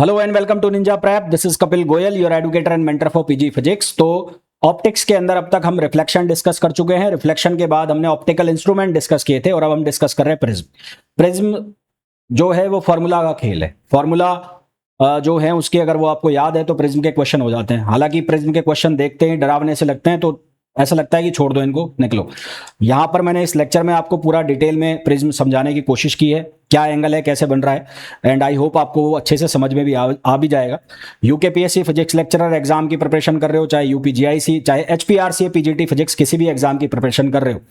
Hello and welcome to ninja prep. This is Kapil Goyal, your educator and mentor for PG physics. तो optics के अंदर अब तक हम रिफ्लेक्शन डिस्कस कर चुके हैं। रिफ्लेक्शन के बाद हमने ऑप्टिकल इंस्ट्रूमेंट डिस्कस किए थे और अब हम डिस्कस कर रहे हैं प्रिज्म। प्रिज्म जो है वो फॉर्मूला का खेल है। फॉर्मूला जो है उसके अगर वो आपको याद है तो प्रिज्म के क्वेश्चन हो जाते हैं। हालांकि प्रिज्म के क्वेश्चन देखते ही डरावने से लगते हैं, तो ऐसा लगता है कि छोड़ दो इनको, निकलो। यहां पर मैंने इस लेक्चर में आपको पूरा डिटेल में प्रिज्म समझाने की कोशिश की है, क्या एंगल है, कैसे बन रहा है, एंड आई होप आपको वो अच्छे से समझ में भी आ भी जाएगा। यूकेपीएससी फिजिक्स लेक्चरर एग्जाम की प्रिपरेशन कर रहे हो, चाहे यूपीजीआईसी, चाहे एचपीआरसी, पीजीटी फिजिक्स, किसी भी एग्जाम की प्रिपरेशन कर रहे हो,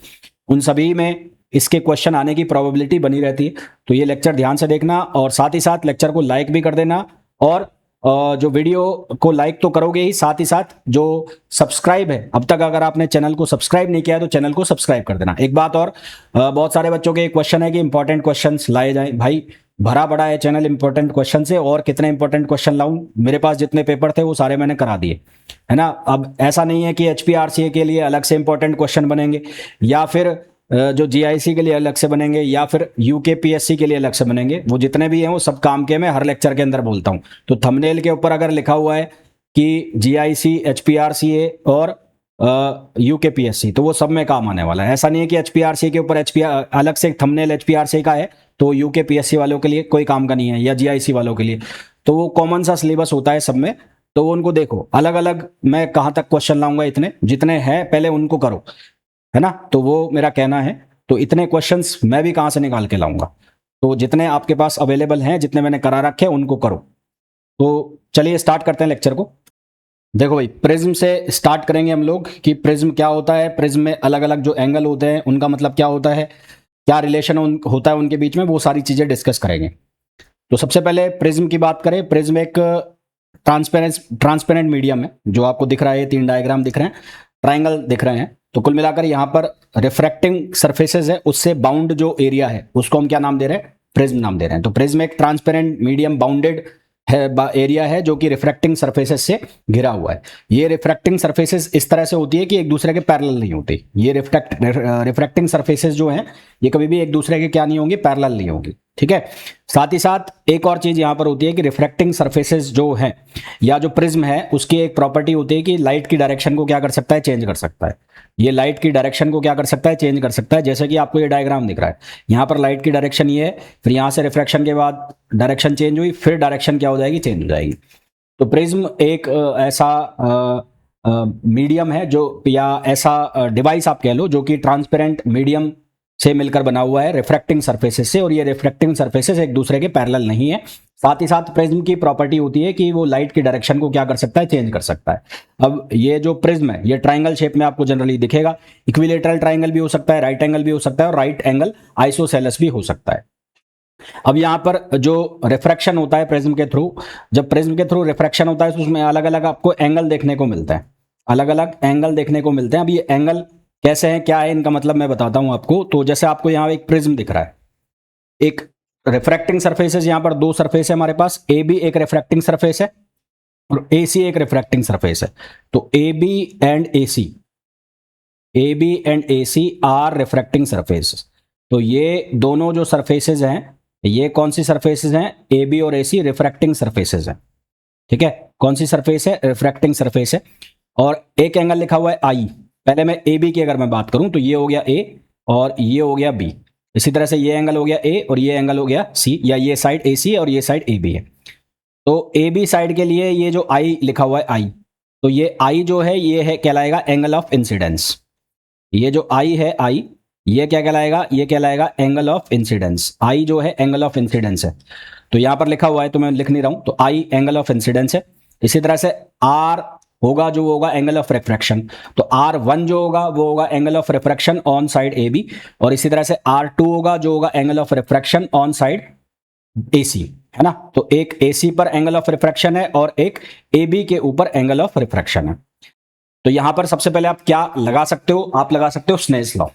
उन सभी में इसके क्वेश्चन आने की प्रोबेबिलिटी बनी रहती है। तो ये लेक्चर ध्यान से देखना और साथ ही साथ लेक्चर को लाइक भी कर देना। और जो वीडियो को लाइक तो करोगे ही, साथ साथ जो सब्सक्राइब है, अब तक अगर आपने चैनल को सब्सक्राइब नहीं किया है तो चैनल को सब्सक्राइब कर देना। एक बात और, बहुत सारे बच्चों के क्वेश्चन है कि इंपॉर्टेंट क्वेश्चंस लाए जाएं। भाई भरा पड़ा है चैनल इंपॉर्टेंट क्वेश्चन से, और कितने इंपॉर्टेंट क्वेश्चन लाऊं? मेरे पास जितने पेपर थे वो सारे मैंने करा दिए, है ना। अब ऐसा नहीं है कि एचपीआरसीए के लिए अलग से इंपॉर्टेंट क्वेश्चन बनेंगे, या फिर जो जीआईसी के लिए अलग से बनेंगे, या फिर यूकेपीएससी के लिए अलग से बनेंगे। वो जितने भी हैं वो सब काम के मैं हर लेक्चर के अंदर बोलता हूँ। तो थंबनेल के ऊपर अगर लिखा हुआ है कि जीआईसी, एचपीआरसीए और यूकेपीएससी, तो वो सब में काम आने वाला है। ऐसा नहीं है कि एचपीआरसी के ऊपर एचपीआर अलग से थंबनेल एचपीआरसी का है तो यूकेपीएससी वालों के लिए कोई काम का नहीं है, या जीआईसी वालों के लिए। तो वो कॉमन सा सिलेबस होता है सब में, तो वो उनको देखो। अलग अलग मैं कहाँ तक क्वेश्चन लाऊंगा, इतने जितने हैं पहले उनको करो, है ना। तो वो मेरा कहना है। तो इतने क्वेश्चंस मैं भी कहाँ से निकाल के लाऊंगा? तो जितने आपके पास अवेलेबल हैं, जितने मैंने करा रखे हैं, उनको करो। तो चलिए स्टार्ट करते हैं लेक्चर को। देखो भाई, प्रिज्म से स्टार्ट करेंगे हम लोग कि प्रिज्म क्या होता है। प्रिज्म में अलग अलग जो एंगल होते हैं उनका मतलब क्या होता है, क्या रिलेशन होता है उनके बीच में, वो सारी चीजें डिस्कस करेंगे। तो सबसे पहले प्रिज्म की बात करें। प्रिज्म एक ट्रांसपेरेंट मीडियम है। जो आपको दिख रहा है, ये 3 डायग्राम दिख रहे हैं, ट्राइंगल दिख रहे हैं। तो कुल मिलाकर यहाँ पर रिफ्रैक्टिंग सरफेसेस है, उससे बाउंड जो एरिया है उसको हम क्या नाम दे रहे हैं? प्रिज्म नाम दे रहे हैं। तो प्रिज्म एक ट्रांसपेरेंट मीडियम बाउंडेड है एरिया है जो कि रिफ्रैक्टिंग सरफेसेस से घिरा हुआ है। ये रिफ्रैक्टिंग सरफेसेस इस तरह से होती है कि एक दूसरे के पैरेलल नहीं होती। ये रिफ्रैक्टिंग सरफेसेस जो हैं ये कभी भी एक दूसरे के क्या नहीं होंगी? पैरेलल नहीं होंगी, ठीक है। साथ ही साथ एक और चीज यहां पर होती है कि रिफ्रैक्टिंग सरफेसेस जो हैं या जो प्रिज्म है उसकी एक प्रॉपर्टी होती है कि लाइट की डायरेक्शन को क्या कर सकता है? चेंज कर सकता है। ये लाइट की डायरेक्शन को क्या कर सकता है? चेंज कर सकता है। जैसे कि आपको ये डायग्राम दिख रहा है, यहां पर लाइट की डायरेक्शन ये है, फिर यहां से रिफ्रैक्शन के बाद डायरेक्शन चेंज हुई, फिर डायरेक्शन क्या हो जाएगी? चेंज हो जाएगी। तो प्रिज्म एक ऐसा मीडियम है जो, या ऐसा डिवाइस आप कह लो, जो कि ट्रांसपेरेंट मीडियम से मिलकर बना हुआ है रिफ्रैक्टिंग सरफेसेस से, और ये रिफ्रैक्टिंग सरफेसेस एक दूसरे के पैरेलल नहीं है। साथ ही साथ प्रिज्म की प्रॉपर्टी होती है कि वो लाइट की डायरेक्शन को क्या कर सकता है? चेंज कर सकता है। अब ये जो प्रिज्म है ये ट्राइंगल शेप में आपको जनरली दिखेगा। इक्विलेटरल ट्राइंगल भी हो सकता है, राइट एंगल भी हो सकता है, और राइट एंगल आइसोसेलेस भी हो सकता है। अब यहां पर जो रिफ्रैक्शन होता है प्रिज्म के थ्रू, जब प्रिज्म के थ्रू रिफ्रैक्शन होता है तो उसमें अलग अलग आपको एंगल देखने को मिलता है, अलग अलग एंगल देखने को मिलते हैं। अब ये एंगल कैसे हैं, क्या है, इनका मतलब मैं बताता हूं आपको। तो जैसे आपको यहां एक प्रिज्म दिख रहा है, एक रिफ्रैक्टिंग सरफेसेस, यहां पर 2 सरफेस है हमारे पास। ए बी एक रिफ्रैक्टिंग सरफेस है और ए सी एक रिफ्रैक्टिंग सरफेस है। तो A B and A C, A B and A C are refracting surface. तो ये दोनों जो सरफेसेस हैं, ये कौन सी सरफेसेस हैं? ए बी और ए सी रिफ्रैक्टिंग सरफेसेस हैं, ठीक है। कौन सी सरफेस है? रिफ्रैक्टिंग सरफेस है। और एक एंगल लिखा हुआ है आई। पहले मैं ए बी की अगर मैं बात करूं तो ये हो गया ए और ये हो गया बी। इसी तरह से ये एंगल हो गया ए और ये एंगल हो गया सी, या ये साइड ए सी और ये साइड ए बी है। तो ए बी साइड के लिए ये जो आई लिखा हुआ है आई, तो ये आई जो है ये है कहलाएगा एंगल ऑफ इंसिडेंस। ये जो आई है आई, ये क्या कहलाएगा? ये कहलाएगा एंगल ऑफ इंसिडेंस। आई जो है एंगल ऑफ इंसिडेंस है। तो यहां पर लिखा हुआ है तो मैं लिख नहीं रहा हूं, तो आई एंगल ऑफ इंसिडेंस है। इसी तरह से आर होगा जो होगा एंगल ऑफ रिफ्रैक्शन। तो आर वन जो होगा वो होगा angle of refraction on side A B, और इसी तरह से आर टू होगा जो होगा angle of refraction on side A C, है ना। तो एक ए सी पर एंगल ऑफ रिफ्रैक्शन है और एक ए बी के ऊपर एंगल ऑफ रिफ्रैक्शन है। तो यहां पर सबसे पहले आप क्या लगा सकते हो? आप लगा सकते हो स्नेल्स लॉ।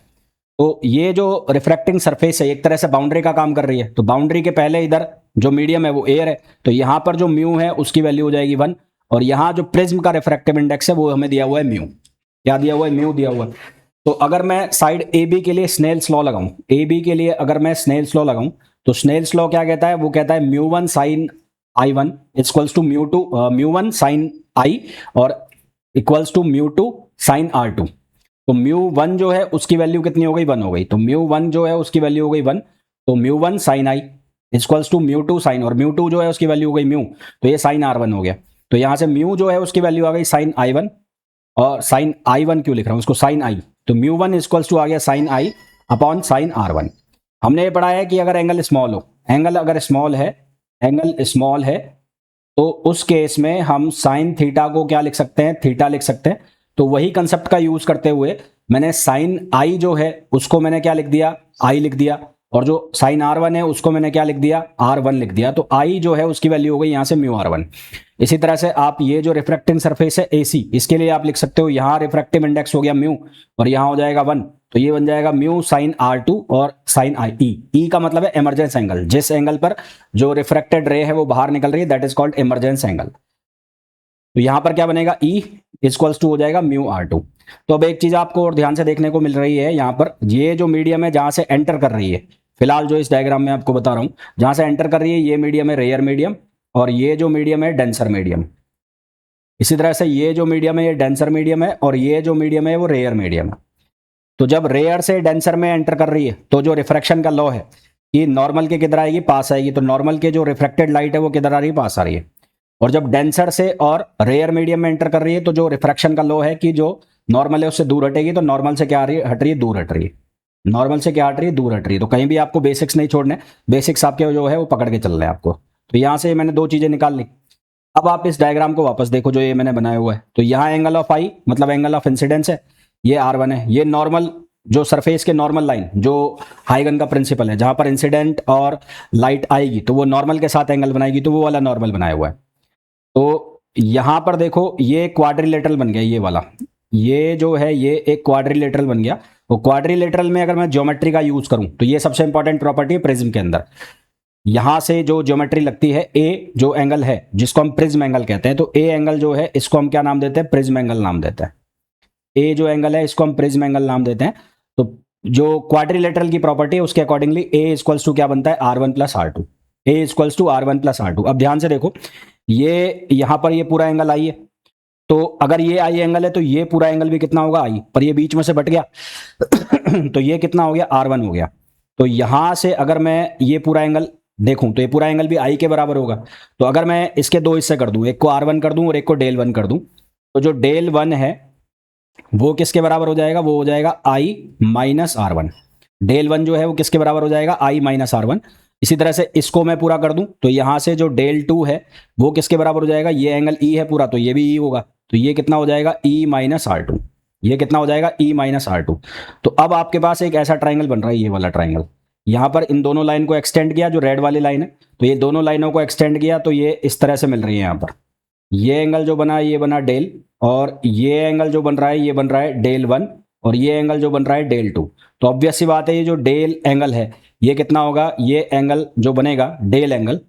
तो ये जो रिफ्रैक्टिंग सरफेस है एक तरह से बाउंड्री का काम कर रही है। तो बाउंड्री के पहले इधर जो मीडियम है वो एयर है, तो यहां पर जो म्यू है उसकी वैल्यू हो जाएगी 1, और यहां जो प्रिज्म का रिफ्रैक्टिव इंडेक्स है वो हमें दिया हुआ है म्यू। क्या दिया हुआ है? म्यू दिया हुआ है। तो अगर मैं साइड ए बी के लिए स्नेल्स लॉ लगाऊं, ए बी के लिए अगर मैं स्नेल्स लॉ लगाऊं, तो स्नेल्स लॉ क्या कहता है? वो कहता है mu 1 sine I one equals to mu one sine I और equals to mu two sine R two. तो म्यू वन जो है उसकी वैल्यू कितनी हो गई, 1 हो गई। तो म्यू वन जो है उसकी वैल्यू हो गई 1, तो mu one sine I equals to mu two sine, और म्यू टू जो है उसकी वैल्यू हो गई म्यू, तो ये साइन आर वन हो गया। तो यहां से म्यू जो है उसकी वैल्यू आ गई साइन आई वन, और साइन आई वन क्यों लिख रहा हूं उसको, साइन आई, तो म्यू वन इक्वल्स टू आ गया sine I upon sine R one. हमने ये पढ़ा है कि अगर एंगल स्मॉल हो, एंगल अगर स्मॉल है, एंगल स्मॉल है, तो उस केस में हम साइन थीटा को क्या लिख सकते हैं, थीटा लिख सकते हैं। तो वही कंसेप्ट का यूज करते हुए मैंने साइन आई जो है उसको मैंने क्या लिख दिया, आई लिख दिया, और जो साइन आर वन है उसको मैंने क्या लिख दिया, आर वन लिख दिया। तो आई जो है उसकी वैल्यू हो गई यहां से म्यू आर वन। इसी तरह से आप ये जो रिफ्रैक्टिंग सरफेस है एसी, इसके लिए आप लिख सकते हो, यहां रिफ्रैक्टिव इंडेक्स हो गया म्यू और यहां हो जाएगा 1, तो ये बन जाएगा म्यू साइन आर टू और साइन आई। ई का मतलब है इमरजेंस एंगल, जिस एंगल पर जो रिफ्रैक्टेड रे है वो बाहर निकल रही है, that is called emergence angle. तो यहां पर क्या बनेगा, ई इक्वल्स टू हो जाएगा म्यू आर टू। तो अब एक चीज आपको और ध्यान से देखने को मिल रही है, यहां पर ये जो मीडियम है जहां से एंटर कर रही है, फिलहाल जो इस डायग्राम में आपको बता रहा हूं, जहां से एंटर कर रही है ये मीडियम है रेयर मीडियम, और ये जो मीडियम है डेंसर मीडियम। इसी तरह से ये जो मीडियम है ये डेंसर मीडियम है, और ये जो मीडियम है वो रेयर मीडियम है। तो जब रेयर से डेंसर में एंटर कर रही है तो जो रिफ्रैक्शन का लॉ है कि नॉर्मल के किधर आएगी, पास आएगी, तो नॉर्मल के जो रिफ्लेक्टेड लाइट है वो किधर आ रही है, पास आ रही है। और जब डेंसर से और रेयर मीडियम में एंटर कर रही है तो जो रिफ्रैक्शन का लॉ है कि जो नॉर्मल है उससे दूर हटेगी, तो नॉर्मल से क्या आ रही है, हट रही है, दूर हट रही है। नॉर्मल से क्या हट रही है, दूर हट रही है। तो कहीं भी आपको बेसिक्स नहीं छोड़ने, बेसिक्स आपके जो है वो पकड़ के चल रहे हैं आपको। तो यहां से मैंने दो चीजें निकाल ली। अब आप इस डायग्राम को वापस देखो जो ये मैंने बनाया हुआ है, तो यहाँ एंगल ऑफ आई मतलब एंगल ऑफ इंसिडेंस है, ये R1 है। ये नॉर्मल जो सरफेस के नॉर्मल लाइन जो हाइगन का प्रिंसिपल है, जहां पर इंसिडेंट और लाइट आएगी तो वो नॉर्मल के साथ एंगल बनाएगी, तो वो वाला नॉर्मल बनाया हुआ है। तो यहां पर देखो ये क्वाड्रिलेटरल बन गया, ये वाला, ये जो है ये एक क्वाड्रिलेटरल बन गया। वो क्वाड्रिलेटरल में अगर मैं ज्योमेट्री का यूज करूं तो ये सबसे इंपॉर्टेंट प्रॉपर्टी है प्रिज्म के अंदर। यहां से जो ज्योमेट्री लगती है, ए जो एंगल है जिसको हम प्रिज्म एंगल कहते हैं, तो ए एंगल जो है इसको हम क्या नाम देते हैं, प्रिज्म एंगल नाम देते हैं। ए जो एंगल है इसको हम प्रिज्म एंगल नाम देते हैं। तो जो क्वाड्रिलेटरल की प्रॉपर्टी है उसके अकॉर्डिंगली ए इक्वल्स टू क्या बनता है, R1 plus R2। A equals to R1 plus R2। अब ध्यान से देखो, ये यहां पर ये पूरा एंगल आई है, तो अगर ये आई एंगल है तो ये पूरा एंगल भी कितना होगा, आई, पर ये बीच में से बट गया तो ये कितना हो गया, R1 हो गया। तो यहां से अगर मैं ये पूरा एंगल देखूं तो ये पूरा एंगल भी आई के बराबर होगा। तो अगर मैं इसके दो हिस्से कर दूं, एक को R1 कर दूं और एक को डेल 1 कर दूं, तो जो डेल 1 है वो किसके बराबर हो जाएगा, वो हो जाएगा I माइनस R1। डेल 1 जो है वो किसके बराबर हो जाएगा, I माइनस R1। इसी तरह से इसको मैं पूरा कर दूं तो यहां से जो डेल 2 है वो किसके बराबर हो जाएगा, ये एंगल E है पूरा, तो ये भी E होगा, तो ये कितना हो जाएगा, E माइनस R2। ये कितना हो जाएगा, E माइनस R2। तो अब आपके पास एक ऐसा ट्राइंगल बन रहा है, ये वाला ट्राइंगल। यहां पर इन दोनों लाइन को एक्सटेंड किया, जो रेड वाली लाइन है, तो ये दोनों लाइनों को एक्सटेंड किया तो ये इस तरह से मिल रही है। यहां पर ये एंगल जो बना ये बना डेल, और ये एंगल जो बन रहा है ये बन रहा है डेल 1, और ये एंगल जो बन रहा है डेल 2। तो ऑब्वियस सी बात है ये जो डेल एंगल है ये कितना होगा, ये एंगल जो बनेगा डेल एंगल,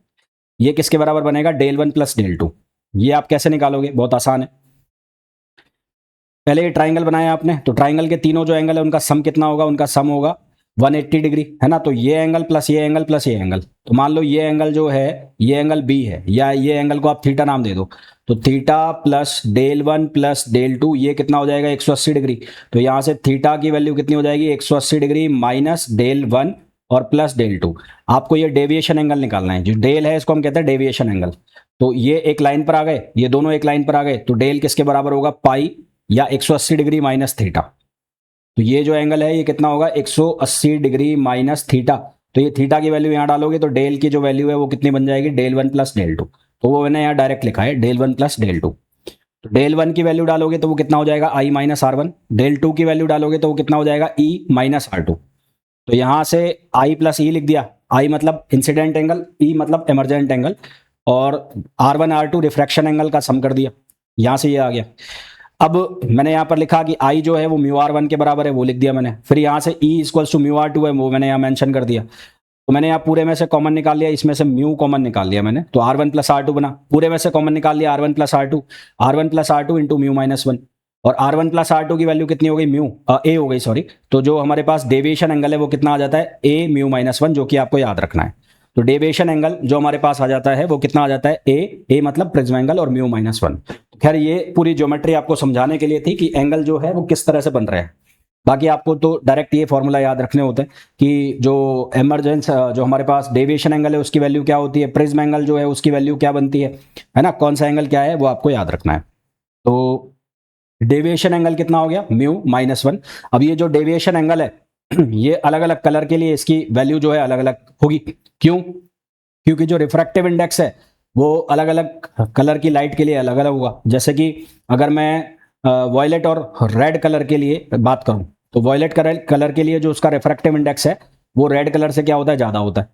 ये किसके बराबर बनेगा, डेल 1 प्लस डेल 2। ये आप कैसे निकालोगे, बहुत आसान है। पहले ये ट्राइंगल बनाया आपने, तो ट्राइंगल के तीनों जो एंगल है उनका सम कितना होगा, उनका सम होगा 180 डिग्री, है ना। तो ये एंगल प्लस ये एंगल प्लस ये एंगल, तो मान लो ये एंगल जो है ये एंगल बी है, या ये एंगल को आप थीटा नाम दे दो, तो theta plus del 1 plus del 2 ये कितना हो जाएगा, 180 डिग्री। तो यहां से थीटा की वैल्यू कितनी हो जाएगी, 180 डिग्री माइनस डेल 1 और प्लस डेल 2। आपको ये डेविएशन एंगल निकालना है, जो डेल है इसको हम कहते हैं डेविएशन एंगल। तो ये एक लाइन पर आ गए, ये दोनों एक लाइन पर आ गए, तो डेल किसके बराबर होगा, पाई या 180 डिग्री माइनस थीटा। तो ये जो एंगल है ये कितना होगा, 180 डिग्री माइनस थीटा। तो ये थीटा की वैल्यू यहां डालोगे तो डेल की जो वैल्यू है वो कितनी बन जाएगी, डेल 1 प्लस डेल 2। तो वो मैंने यहाँ डायरेक्ट लिखा है डेल 1 प्लस डेल 2। तो डेल 1 की वैल्यू डालोगे तो वो कितना हो जाएगा, I माइनस R1। डेल 2 की वैल्यू डालोगे तो वो कितना हो जाएगा, E माइनस R2। तो यहां से I प्लस E लिख दिया, I मतलब इंसिडेंट एंगल, E मतलब इमरजेंट एंगल, और R1 R2 रिफ्रैक्शन एंगल का सम कर दिया, यहां से ये आ गया। अब मैंने यहां पर लिखा कि I जो है वो म्यू R1 के बराबर है, वो लिख दिया मैंने। फिर यहां से E equals to mu R2 है, वो मैंने यहाँ मेंशन कर दिया। तो मैंने यहाँ पूरे में से कॉमन निकाल लिया, इसमें से म्यू कॉमन निकाल लिया मैंने, तो R1 प्लस R2 बना। पूरे में से कॉमन निकाल लिया R1 plus R2 into mu minus 1, और R1 प्लस R2 की वैल्यू कितनी हो गई, म्यू ए हो गई, सॉरी। तो जो हमारे पास डेविएशन एंगल है वो कितना आ जाता है, A म्यू माइनस 1, जो कि आपको याद रखना है। तो डेविएशन एंगल जो हमारे पास आ जाता है वो कितना आ जाता है, ए मतलब प्रिज्म एंगल और म्यू -1। खैर ये पूरी ज्योमेट्री आपको समझाने के लिए थी कि एंगल जो है वो किस तरह से बन रहे हैं। बाकी आपको तो डायरेक्ट ये फॉर्मूला याद रखने होते हैं कि जो एमरजेंस जो हमारे पास डेविएशन एंगल है उसकी वैल्यू क्या होती है, प्रिज्म एंगल जो है उसकी वैल्यू क्या बनती है ना, कौन सा एंगल क्या है वो आपको याद रखना है। तो डेविएशन एंगल कितना हो गया, म्यू -1। अब ये जो डेविएशन एंगल है ये अलग अलग कलर के लिए इसकी वैल्यू जो है अलग अलग होगी। क्यों? क्योंकि जो रिफ्रैक्टिव इंडेक्स है वो अलग अलग कलर की लाइट के लिए अलग अलग होगा। जैसे कि अगर मैं वॉयलेट और रेड कलर के लिए बात करूं तो वॉयलेट कलर के लिए जो उसका रिफ्रैक्टिव इंडेक्स है वो रेड कलर से क्या होता है, ज़्यादा होता है।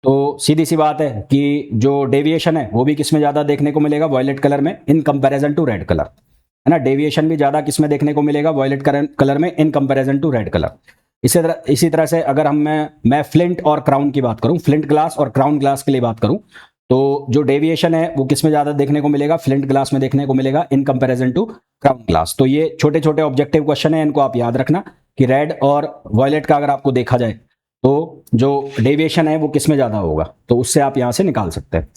तो सीधी सी बात है कि जो डेविएशन है वो भी किस में ज़्यादा देखने को मिलेगा, वॉयलेट कलर में in comparison to red colour, है ना। डेविएशन भी ज़्यादा किस में देखने को मिलेगा, वॉयलेट कलर में in comparison to red colour. इसी तरह से अगर मैं फ्लिंट और क्राउन की बात करूं, फ्लिंट ग्लास और क्राउन ग्लास के लिए बात करूं, तो जो डेविएशन है वो किस में ज़्यादा देखने को मिलेगा, फ्लिंट ग्लास में देखने को मिलेगा in comparison to crown glass. तो ये छोटे छोटे ऑब्जेक्टिव क्वेश्चन है, इनको आप याद रखना कि रेड और वॉयलेट का अगर आपको देखा जाए तो जो डेविएशन है वो किस में ज़्यादा होगा, तो उससे आप यहाँ से निकाल सकते हैं।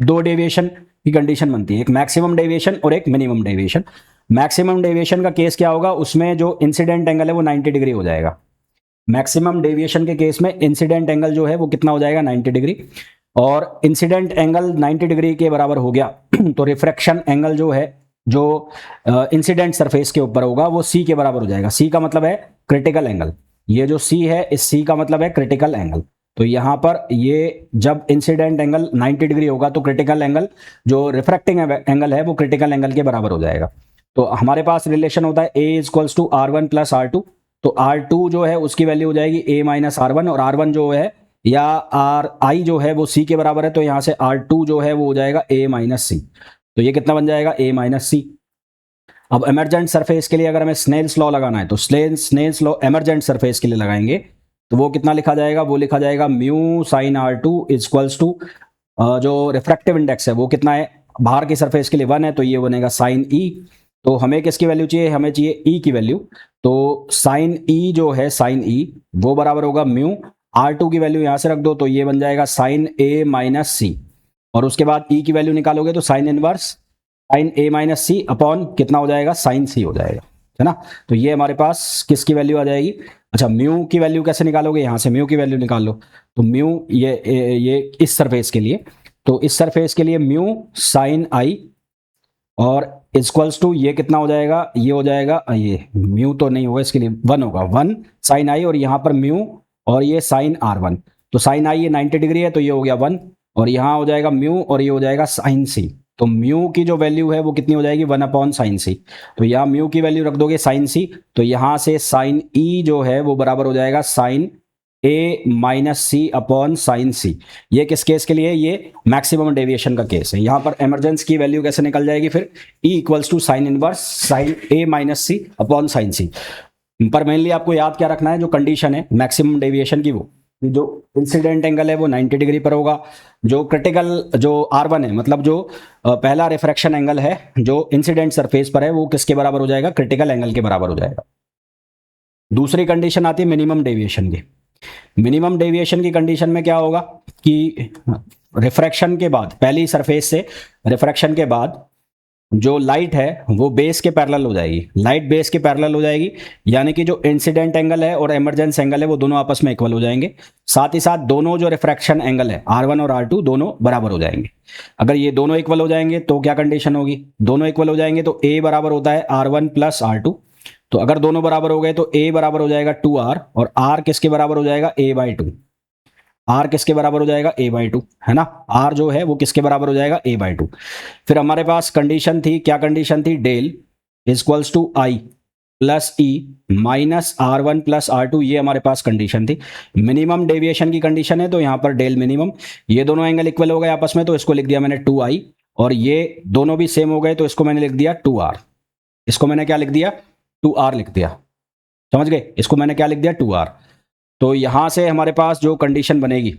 दो डेविएशन की कंडीशन बनती है, एक मैक्सिमम डेविएशन और एक मिनिमम डेविएशन। मैक्सिमम डेविएशन का केस क्या होगा, उसमें जो इंसिडेंट एंगल है वो 90 डिग्री हो जाएगा। मैक्सिमम डेविएशन के केस में इंसिडेंट एंगल जो है वो कितना हो जाएगा, 90 डिग्री। और इंसिडेंट एंगल 90 डिग्री के बराबर हो गया तो रिफ्रैक्शन एंगल जो है जो इंसिडेंट सरफेस के ऊपर होगा वो सी के बराबर हो जाएगा। सी का मतलब है क्रिटिकल एंगल, ये जो सी है इस सी का मतलब है क्रिटिकल एंगल। तो यहां पर ये जब इंसिडेंट एंगल 90 डिग्री होगा तो क्रिटिकल एंगल जो रिफ्रैक्टिंग एंगल है वो क्रिटिकल एंगल के बराबर हो जाएगा। तो हमारे पास रिलेशन होता है ए equals to R1 plus R2। तो R2 जो है उसकी वैल्यू हो जाएगी A माइनस R1 और R1 जो है या RI जो है वो C के बराबर है, तो यहां से R2 जो है वो हो जाएगा A माइनस C। तो ये कितना बन जाएगा, A माइनस C। अब एमरजेंट सरफेस के लिए अगर हमें स्नेल्स लॉ लगाना है तो स्नेल्स लॉ एमरजेंट सरफेस के लिए लगाएंगे तो वो कितना लिखा जाएगा, वो लिखा जाएगा mu sine R2 equals to जो रिफ्रैक्टिव इंडेक्स है वो कितना है, बाहर की सरफेस के लिए 1 है तो ये बनेगा साइन E। तो हमें किसकी वैल्यू चाहिए, हमें चाहिए E की वैल्यू। तो साइन E जो है साइन E वो बराबर होगा म्यू, R2 की वैल्यू यहां से रख दो तो ये बन जाएगा साइन A माइनस C। और उसके बाद E की वैल्यू निकालोगे तो sine inverse sine A minus C upon कितना हो जाएगा, साइन C हो जाएगा, है ना। तो ये हमारे पास किसकी वैल्यू आ जाएगी। अच्छा, म्यू की वैल्यू कैसे निकालोगे, यहां से म्यू की वैल्यू निकाल लो। तो म्यू ये इस सरफेस के लिए, तो इस सरफेस के लिए म्यू साइन I और इक्वल्स टू ये कितना हो जाएगा, ये हो जाएगा, ये म्यू तो नहीं होगा इसके लिए 1 होगा, 1 साइन I और यहाँ पर म्यू और ये साइन R1। तो साइन I ये 90 डिग्री है तो ये हो गया 1 और यहाँ हो जाएगा म्यू और ये हो जाएगा साइन C। तो म्यू की जो वैल्यू है वो कितनी हो जाएगी, 1 अपॉन साइन C। तो यहाँ म्यू की वैल्यू रख दोगे साइन C, तो यहाँ से साइन E जो है वो बराबर हो जाएगा sine A minus C upon sine C। ये किस केस के लिए, ये मैक्सिमम डेविएशन का केस है। यहाँ पर एमरजेंस की वैल्यू कैसे निकल जाएगी फिर, E equals to sine inverse sine A minus C upon sine C। पर मेनली आपको याद क्या रखना है, जो कंडीशन है मैक्सिमम डेविएशन की, वो जो इंसिडेंट एंगल है वो 90 डिग्री पर होगा। जो क्रिटिकल जो R1 है मतलब जो पहला रिफ्रैक्शन एंगल है जो इंसिडेंट सरफेस पर है वो किसके बराबर हो जाएगा, क्रिटिकल एंगल के बराबर हो जाएगा। दूसरी कंडीशन आती है मिनिमम डेविएशन की। मिनिमम डेविएशन की कंडीशन में क्या होगा कि रिफ्रैक्शन के बाद, पहली सरफेस से रिफ्रैक्शन के बाद जो लाइट है वो बेस के पैरेलल हो जाएगी, लाइट बेस के पैरेलल हो जाएगी, यानी कि जो इंसिडेंट एंगल है और एमरजेंस एंगल है वो दोनों आपस में इक्वल हो जाएंगे। साथ ही साथ दोनों जो रिफ्रैक्शन एंगल है R1 और R2 दोनों बराबर हो जाएंगे। अगर ये दोनों इक्वल हो जाएंगे तो क्या कंडीशन होगी, दोनों इक्वल हो जाएंगे तो A बराबर होता है R1 प्लस R2। तो अगर दोनों बराबर हो गए तो A बराबर हो जाएगा 2R और R किसके बराबर हो जाएगा, A/2। R किसके बराबर हो जाएगा, A/2, है ना। R जो है वो किसके बराबर हो जाएगा, A/2। फिर हमारे पास कंडीशन थी, क्या कंडीशन थी, del equals to I plus E minus R1 plus R2, ये हमारे पास कंडीशन थी। मिनिमम डेविएशन की कंडीशन है तो यहाँ पर डेल मिनिमम, ये दोनों एंगल इक्वल हो गए आपस में तो इसको लिख दिया मैंने 2I और ये दोनों भी सेम हो गए तो इसको मैंने लिख दिया 2R। इसको मैंने क्या लिख दिया, 2R लिख दिया, समझ गए। इसको मैंने क्या लिख दिया, 2R। तो यहां से हमारे पास जो कंडीशन बनेगी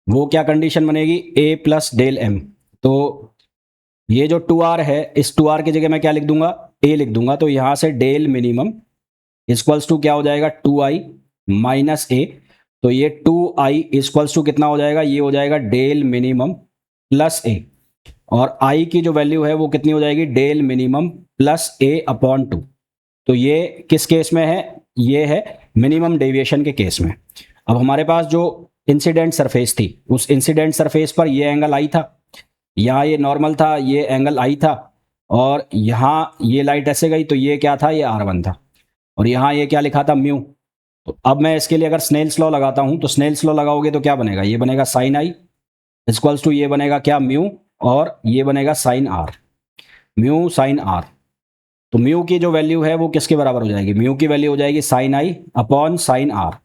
वो क्या कंडीशन बनेगी, A प्लस डेल M। तो ये जो 2R है इस 2R की जगह मैं क्या लिख दूंगा, A लिख दूंगा। तो यहां से डेल मिनिमम इक्वल्स टू क्या हो जाएगा, 2I माइनस A। तो ये 2i इक्वल्स टू कितना हो जाएगा, ये हो जाएगा डेल मिनिमम प्लस ए, और i की जो वैल्यू है वो कितनी हो जाएगी, del minimum plus A upon 2। तो ये किस केस में है, ये है मिनिमम डेविएशन के केस में। अब हमारे पास जो इंसिडेंट सरफेस थी, उस इंसिडेंट सरफेस पर ये एंगल आई था, यहाँ ये नॉर्मल था, ये एंगल आई था, और यहाँ ये लाइट ऐसे गई तो ये क्या था, ये R1 था, और यहाँ ये क्या लिखा था, म्यू। तो अब मैं इसके लिए अगर स्नेल्स लॉ लगाता हूँ, तो स्नेल्स लॉ लगाओगे तो क्या बनेगा, ये बनेगा साइन आई इक्वल्स टू ये बनेगा क्या, म्यू, और ये बनेगा sine R, mu sine R. तो म्यू की जो वैल्यू है वो किसके बराबर हो जाएगी, म्यू की वैल्यू हो जाएगी sine I upon sine R.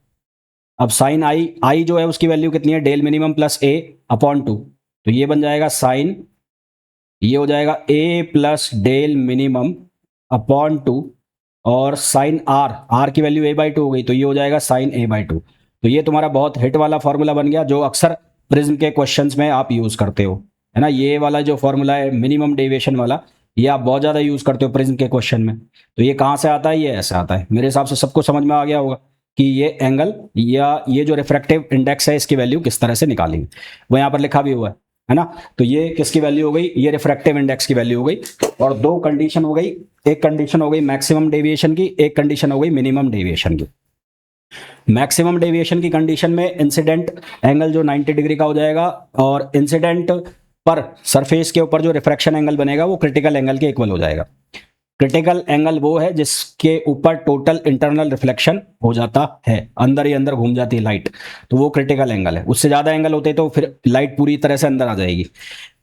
अब साइन आई जो है उसकी वैल्यू कितनी है, del minimum plus A upon 2, तो ये बन जाएगा साइन, ये हो जाएगा A plus del minimum upon 2, और साइन आर की वैल्यू a/2 हो गई, तो ये हो जाएगा साइन a/2। तो ये तुम्हारा बहुत हिट वाला फॉर्मूला बन गया, जो अक्सर प्रिज्म के क्वेश्चंस में आप यूज करते हो, है ना। ये वाला जो फॉर्मूला है मिनिमम डेविएशन वाला, ये आप बहुत ज़्यादा यूज करते हो प्रिज्म के क्वेश्चन में। तो ये कहाँ से आता है, ये ऐसे आता है। मेरे हिसाब से सबको समझ में आ गया होगा कि ये एंगल या ये जो रिफ्रैक्टिव इंडेक्स है इसकी वैल्यू किस तरह से निकालेंगे, वो यहाँ पर लिखा भी हुआ है ना। तो ये किसकी वैल्यू हो गई, ये रिफ्रैक्टिव इंडेक्स की वैल्यू हो गई। और दो कंडीशन हो गई, एक कंडीशन हो गई मैक्सिमम डेविएशन की, एक कंडीशन हो गई मिनिमम डेविएशन की। मैक्सिमम डेविएशन की कंडीशन में इंसिडेंट एंगल जो 90 डिग्री का हो जाएगा, और इंसिडेंट पर सरफेस के ऊपर जो रिफ्रैक्शन एंगल बनेगा वो क्रिटिकल एंगल के इक्वल हो जाएगा। क्रिटिकल एंगल वो है जिसके ऊपर टोटल इंटरनल रिफ्लेक्शन हो जाता है, अंदर ही अंदर घूम जाती है लाइट, तो वो क्रिटिकल एंगल है। उससे ज़्यादा एंगल होते तो फिर लाइट पूरी तरह से अंदर आ जाएगी।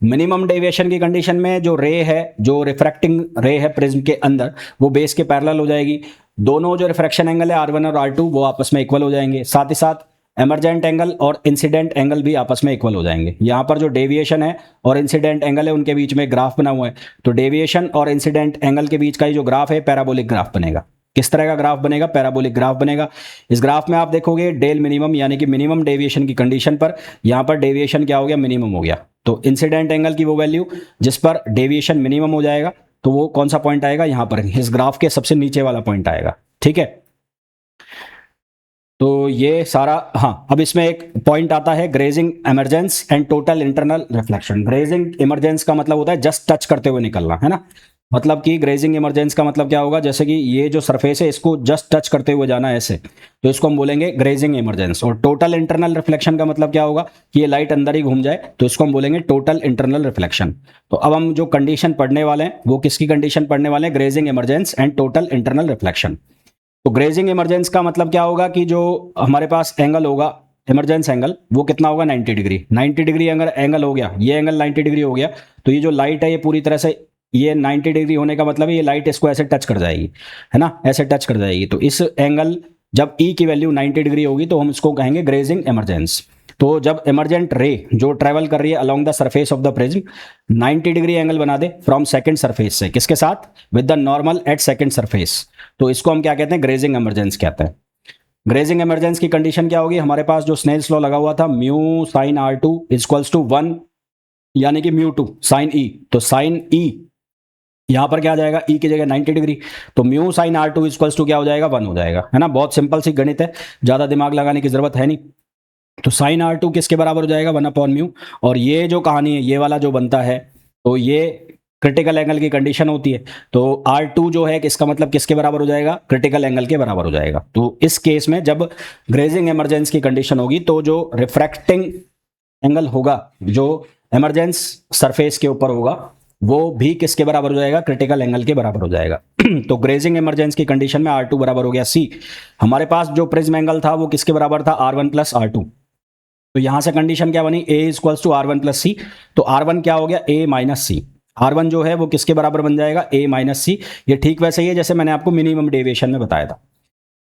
मिनिमम डेविएशन की कंडीशन में जो रे है, जो रिफ्रैक्टिंग रे है प्रिज्म के अंदर, वो बेस के पैरेलल हो जाएगी। दोनों जो रिफ्रैक्शन एंगल है R1 और R2 वो आपस में इक्वल हो जाएंगे। साथ ही साथ एमरजेंट एंगल और इंसिडेंट एंगल भी आपस में इक्वल हो जाएंगे। यहाँ पर जो डेविएशन है और इंसिडेंट एंगल है उनके बीच में ग्राफ बना हुआ है, तो डेविएशन और इंसिडेंट एंगल के बीच का ये जो ग्राफ है पैराबोलिक ग्राफ बनेगा। किस तरह का ग्राफ बनेगा, पैराबोलिक ग्राफ बनेगा। इस ग्राफ में आप देखोगे डेल मिनिमम यानी कि मिनिमम डेविएशन की कंडीशन पर यहाँ पर डेविएशन क्या हो गया, मिनिमम हो गया। तो इंसिडेंट एंगल की वो वैल्यू जिस पर डेविएशन मिनिमम हो जाएगा, तो वो कौन सा पॉइंट आएगा, यहाँ पर इस ग्राफ के सबसे नीचे वाला पॉइंट आएगा। ठीक है, तो ये सारा। हाँ, अब इसमें एक पॉइंट आता है grazing emergence and total internal reflection. Grazing emergence का मतलब होता है जस्ट टच करते हुए निकलना, है ना। मतलब कि ग्रेजिंग इमरजेंस का मतलब क्या होगा, जैसे कि ये जो सरफेस है इसको जस्ट टच करते हुए जाना है ऐसे, तो इसको हम बोलेंगे ग्रेजिंग इमरजेंस। और टोटल इंटरनल रिफ्लेक्शन का मतलब क्या होगा कि ये लाइट अंदर ही घूम जाए, तो इसको हम बोलेंगे टोटल इंटरनल रिफ्लेक्शन। तो अब हम जो कंडीशन पढ़ने वाले हैं वो किसकी कंडीशन पढ़ने वाले हैं, grazing emergence and total internal reflection. तो ग्रेजिंग इमरजेंस का मतलब क्या होगा कि जो हमारे पास एंगल होगा, इमरजेंस एंगल, वो कितना होगा, 90 डिग्री। 90 डिग्री अगर एंगल हो गया, ये एंगल 90 डिग्री हो गया, तो ये जो लाइट है ये पूरी तरह से, ये 90 डिग्री होने का मतलब है ये लाइट इसको ऐसे टच कर जाएगी, है ना, ऐसे टच कर जाएगी। तो इस एंगल जब ई की वैल्यू 90 डिग्री होगी तो हम इसको कहेंगे ग्रेजिंग इमरजेंस। तो जब इमरजेंट रे जो ट्रेवल कर रही है along the surface of the prism 90 degree angle बना दे फ्रॉम सेकंड सरफेस से, किसके साथ, with the normal at second surface, तो इसको हम क्या कहते हैं, ग्रेजिंग इमरजेंस कहते हैं। ग्रेजिंग इमरजेंस की कंडीशन क्या होगी, हमारे पास जो स्नेल्स लॉ लगा हुआ था, mu sine R2 equals to 1 यानी कि म्यू 2 साइन ई। तो साइन ई यहां पर क्या आ जाएगा, ई की जगह 90 डिग्री, तो mu sine R2 equals to क्या हो जाएगा, 1 हो जाएगा, है ना। बहुत सिंपल सी गणित है, ज्यादा दिमाग लगाने की जरूरत है नहीं। तो साइन R2 किसके बराबर हो जाएगा, 1 अपॉन म्यू। और ये जो कहानी है, ये वाला जो बनता है, तो ये क्रिटिकल एंगल की कंडीशन होती है। तो R2 जो है इसका मतलब किसके बराबर हो जाएगा, क्रिटिकल एंगल के बराबर हो जाएगा। तो इस केस में जब ग्रेजिंग इमरजेंस की कंडीशन होगी, तो जो रिफ्रैक्टिंग एंगल होगा जो इमरजेंस सरफेस के ऊपर होगा, वो भी किसके बराबर हो जाएगा, क्रिटिकल एंगल के बराबर हो जाएगा। तो ग्रेजिंग इमरजेंस की कंडीशन में R2 बराबर हो गया C। हमारे पास जो प्रिज्म एंगल था वो किसके बराबर था, R1 प्लस R2। तो यहां से कंडीशन क्या बनी, A equals to R1 plus C। तो R1 क्या हो गया, A माइनस C। R1 जो है वो किसके बराबर बन जाएगा, A माइनस C। ये ठीक वैसे ही है जैसे मैंने आपको मिनिमम डेविएशन में बताया था।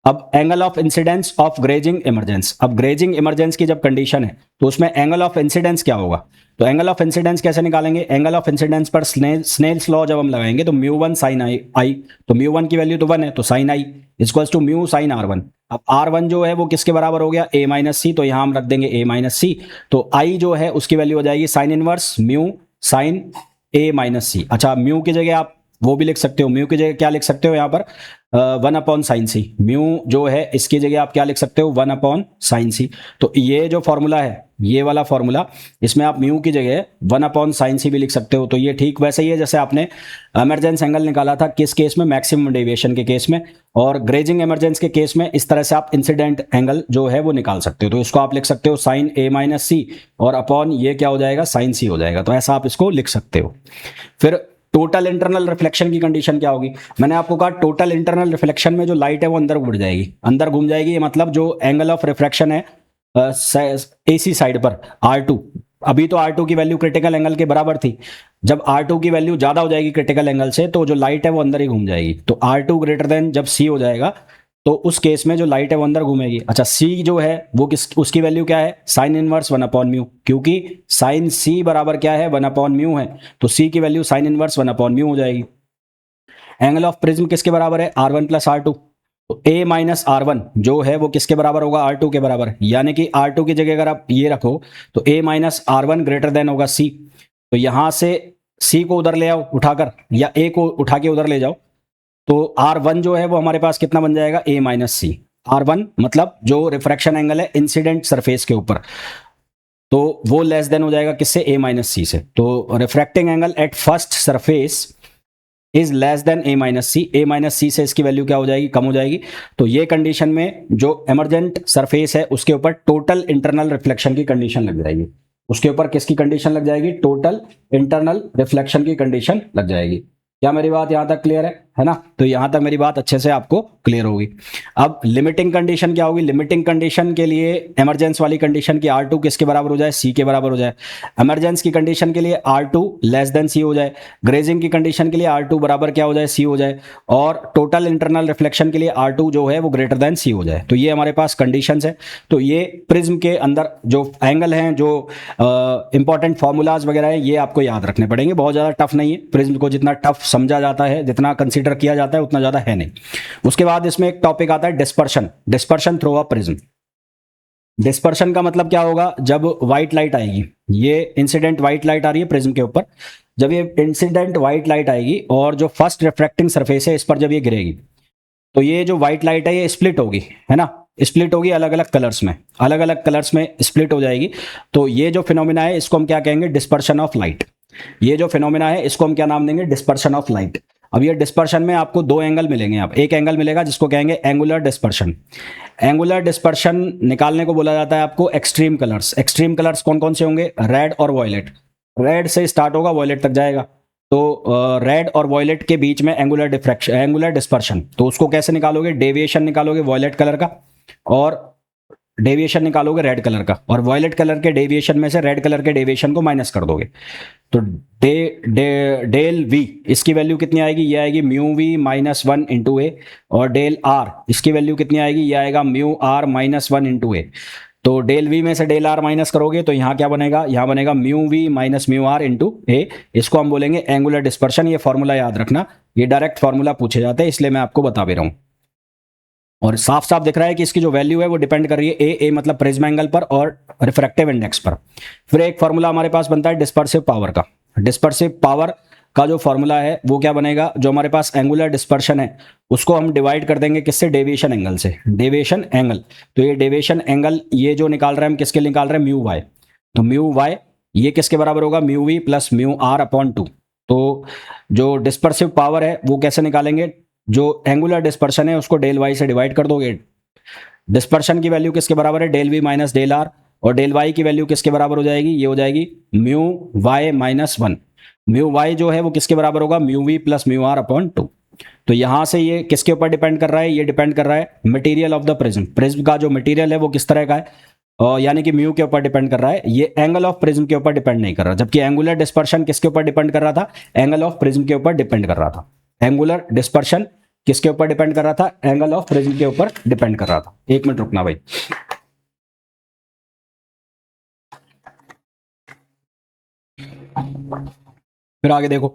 अब angle of incidence of grazing emergence. अब ग्रेजिंग इमरजेंस की जब कंडीशन है तो उसमें एंगल ऑफ इंसिडेंस क्या होगा, तो एंगल ऑफ इंसिडेंस कैसे निकालेंगे, एंगल ऑफ इंसिडेंस पर स्नेल्स लॉ जब हम लगाएंगे तो म्यू1 साइन आई, तो म्यू1 की वैल्यू तो 1 है, तो sine I equals to mu sine R1। अब R1 जो है वो किसके बराबर हो गया, A माइनस C, तो यहां हम रख देंगे A माइनस C। तो I जो है उसकी वैल्यू हो जाएगी sine inverse mu sign A minus C। अच्छा, म्यू की जगह आप वो भी लिख सकते हो। म्यू की जगह क्या लिख सकते हो यहाँ पर, 1/sin c। म्यू जो है इसकी जगह आप क्या लिख सकते हो, 1/sin c। तो ये जो फॉर्मूला है, ये वाला फॉर्मूला, इसमें आप म्यू की जगह 1/sin c भी लिख सकते हो। तो ये ठीक वैसे ही है जैसे आपने इमरजेंस एंगल निकाला था किस केस में, मैक्सिमम डेविएशन के केस में, और ग्रेजिंग इमरजेंस के केस में इस तरह से आप इंसिडेंट एंगल जो है वो निकाल सकते हो। तो इसको आप लिख सकते हो sin a-c और अपॉन ये क्या हो जाएगा, sin c हो जाएगा। तो ऐसा आप इसको लिख सकते हो। फिर टोटल इंटरनल रिफ्लेक्शन की कंडीशन क्या होगी, मैंने आपको कहा टोटल इंटरनल रिफ्लेक्शन में जो लाइट है वो अंदर घूम जाएगी, अंदर घूम जाएगी। ये मतलब जो एंगल ऑफ रिफ्रैक्शन है AC साइड पर R2, अभी तो R2 की वैल्यू क्रिटिकल एंगल के बराबर थी, जब R2 की वैल्यू ज्यादा हो जाएगी क्रिटिकल एंगल से तो जो लाइट है वो अंदर ही घूम जाएगी। तो R2 ग्रेटर देन जब C हो जाएगा तो उस केस में जो लाइट है वो अंदर घूमेगी। अच्छा, C जो है वो किस, उसकी वैल्यू क्या है, साइन इनवर्स 1/म्यू, क्योंकि साइन C बराबर क्या है, 1/म्यू है, तो C की वैल्यू साइन इनवर्स 1/म्यू हो जाएगी। एंगल ऑफ प्रिज्म किसके बराबर है, R1 + R2। तो A - R1 जो है वो किसके बराबर होगा, R2 के बराबर। यानी कि R2 की जगह अगर आप ये रखो तो A - R1 ग्रेटर देन होगा C। तो यहां से C को उधर ले आओ उठाकर, या A को उठा के उधर ले जाओ, तो R1 जो है वो हमारे पास कितना बन जाएगा, A - C। R1 मतलब जो रिफ्रैक्शन एंगल है इंसिडेंट सरफेस के ऊपर, तो वो लेस देन हो जाएगा किससे, A - C से। तो refracting angle at first surface is less than A - C से इसकी वैल्यू क्या हो जाएगी, कम हो जाएगी। तो ये कंडीशन में जो एमरजेंट सरफेस है उसके ऊपर टोटल इंटरनल रिफ्लेक्शन की कंडीशन लग जाएगी। उसके ऊपर किसकी कंडीशन लग जाएगी, टोटल इंटरनल रिफ्लेक्शन की कंडीशन लग जाएगी। क्या मेरी बात यहां तक क्लियर है ना। तो यहां तक मेरी बात अच्छे से आपको क्लियर होगी। अब लिमिटिंग कंडीशन क्या होगी, लिमिटिंग कंडीशन के लिए इमरजेंस वाली कंडीशन की R2 किसके बराबर हो जाए, C के बराबर हो जाए। इमरजेंस की कंडीशन के लिए R2 लेस देन C हो जाए। ग्रेजिंग की कंडीशन के लिए R2 बराबर क्या हो जाए, C हो जाए। और टोटल इंटरनल रिफ्लेक्शन के लिए R2 जो है वो ग्रेटर देन C हो जाए। तो ये हमारे पास कंडीशंस है। तो ये प्रिज्म के अंदर जो एंगल हैं, जो इंपॉर्टेंट फॉर्मूलाज वगैरह है, ये आपको याद रखने पड़ेंगे। बहुत ज़्यादा टफ नहीं है, प्रिज्म को जितना टफ समझा जाता है, जितना कंसीडर किया जाता है उतना ज़्यादा है नहीं। उसके बाद इसमें एक टॉपिक आता है dispersion, dispersion through a prism. Dispersion का मतलब क्या होगा, जब व्हाइट लाइट आएगी, ये इंसिडेंट व्हाइट लाइट आ रही है प्रिज्म के ऊपर, जब ये इंसिडेंट व्हाइट लाइट आएगी और जो फर्स्ट रिफ्रैक्टिंग सरफेस है इस पर जब ये गिरेगी, तो ये जो व्हाइट लाइट है ये स्प्लिट होगी, है ना, स्प्लिट होगी अलग अलग कलर्स में, अलग अलग कलर्स में स्प्लिट हो जाएगी। तो ये जो फिनोमिना है इसको हम क्या कहेंगे, डिस्पर्शन ऑफ लाइट। ये जो फिनोमिना है इसको हम क्या नाम देंगे, डिस्पर्शन ऑफ लाइट। अब ये डिस्पर्शन में आपको दो एंगल मिलेंगे, आप एक एंगल मिलेगा जिसको कहेंगे एंगुलर डिस्पर्शन। एंगुलर डिस्पर्शन निकालने को बोला जाता है आपको एक्सट्रीम कलर्स। एक्सट्रीम कलर्स कौन कौन से होंगे, रेड और वॉयलेट। रेड से स्टार्ट होगा, वॉयलेट तक जाएगा। तो रेड और वॉयलेट के बीच में एंगुलर डिफ्रैक्शन, एंगुलर डिस्पर्शन, तो उसको कैसे निकालोगे, डेविएशन निकालोगे वॉयलेट कलर का, और डेविएशन निकालोगे रेड कलर का, और वॉयलेट कलर के डेविएशन में से रेड कलर के डेविएशन को माइनस कर दोगे। तो डेल वी इसकी वैल्यू कितनी आएगी, ये आएगी म्यू वी -1 इंटू ए। और डेल आर इसकी वैल्यू कितनी आएगी, ये आएगा म्यू आर -1 इंटू ए। तो डेल वी में से डेल आर माइनस करोगे तो यहाँ क्या बनेगा, यहाँ बनेगा mu V minus mu R into A. इसको हम बोलेंगे एंगुलर डिस्पर्शन। ये फॉर्मूला याद रखना, ये डायरेक्ट फॉर्मूला पूछे जाते हैं, इसलिए मैं आपको बता भी रहा हूँ। और साफ साफ दिख रहा है कि इसकी जो वैल्यू है वो डिपेंड कर रही है ए मतलब प्रिज्म एंगल पर और रिफ्रैक्टिव इंडेक्स पर। फिर एक फॉर्मूला हमारे पास बनता है डिस्पर्सिव पावर का। डिस्पर्सिव पावर का जो फॉर्मूला है वो क्या बनेगा, जो हमारे पास एंगुलर डिस्पर्शन है उसको हम डिवाइड कर देंगे किससे, डेविएशन एंगल से, डेविएशन एंगल। तो ये डेविएशन एंगल ये जो निकाल रहे हैं हम किसके निकाल रहे हैं, म्यू वाई। तो म्यू वाई ये किसके बराबर होगा, mu V plus mu R upon 2। तो जो डिस्पर्सिव पावर है वो कैसे निकालेंगे, जो एंगुलर डिस्पर्शन है उसको डेल वाई से डिवाइड कर दोगे। डिस्पर्शन की वैल्यू किसके बराबर है, del V minus del R, और डेल वाई की वैल्यू किसके बराबर हो जाएगी, ये हो जाएगी म्यू वाई -1। म्यू वाई जो है वो किसके बराबर होगा, mu V plus mu R upon 2। तो यहां से ये किसके ऊपर डिपेंड कर रहा है, ये डिपेंड कर रहा है material of the prism. Prism का जो मटेरियल है वो किस तरह का है, और यानी कि म्यू के ऊपर डिपेंड कर रहा है, ये एंगल ऑफ प्रिज्म के ऊपर डिपेंड नहीं कर रहा। जबकि एंगुलर डिस्पर्शन किसके ऊपर डिपेंड कर रहा था, एंगल ऑफ प्रिज्म के ऊपर डिपेंड कर रहा था। एंगुलर डिस्पर्शन किसके ऊपर डिपेंड कर रहा था, एंगल ऑफ प्रिज्म के ऊपर डिपेंड कर रहा था। एक मिनट रुकना भाई। फिर आगे देखो।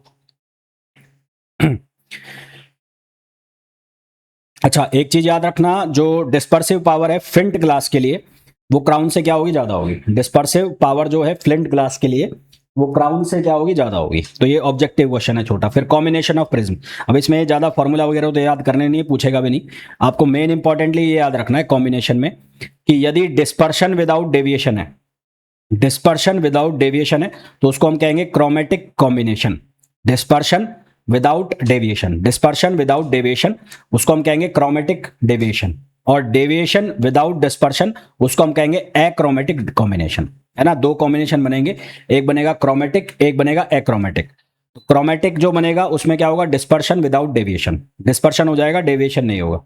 अच्छा, एक चीज याद रखना, जो डिस्पर्सिव पावर है फ्लिंट ग्लास के लिए वो क्राउन से क्या होगी, ज्यादा होगी। डिस्पर्सिव पावर जो है फ्लिंट ग्लास के लिए वो क्राउन से क्या होगी, ज्यादा होगी। तो ये ऑब्जेक्टिव क्वेश्चन है छोटा। फिर कॉम्बिनेशन ऑफ प्रिज्म, अब इसमें ज्यादा फॉर्मूला वगैरह तो याद करने नहीं है, पूछेगा भी नहीं। आपको मेन इंपॉर्टेंटली ये याद रखना है कॉम्बिनेशन में कि यदि डिस्पर्शन विदाउट डेविएशन है, डिस्पर्शन विदाउट डेविएशन है तो उसको हम कहेंगे chromatic combination. Dispersion without deviation, dispersion without deviation उसको हम कहेंगे क्रोमेटिक डेविएशन, और डेविएशन विदाउट डिस्पर्शन उसको हम कहेंगे एक्रोमेटिक कॉम्बिनेशन, है ना। दो कॉम्बिनेशन बनेंगे, एक बनेगा क्रोमेटिक, एक बनेगा एक्रोमेटिक। तो क्रोमेटिक जो बनेगा उसमें क्या होगा, डिस्पर्शन विदाउट डेविएशन, डिस्पर्शन हो जाएगा, डेविएशन नहीं होगा,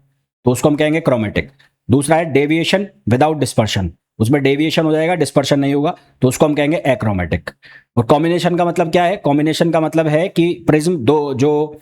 तो उसको हम कहेंगे क्रोमेटिक। दूसरा है डेविएशन विदाउट डिस्पर्शन, उसमें डेविएशन हो जाएगा, डिस्पर्शन नहीं होगा, तो उसको हम कहेंगे एक्रोमेटिक। और कॉम्बिनेशन का मतलब क्या है, कॉम्बिनेशन का मतलब है कि प्रिज्म दो, जो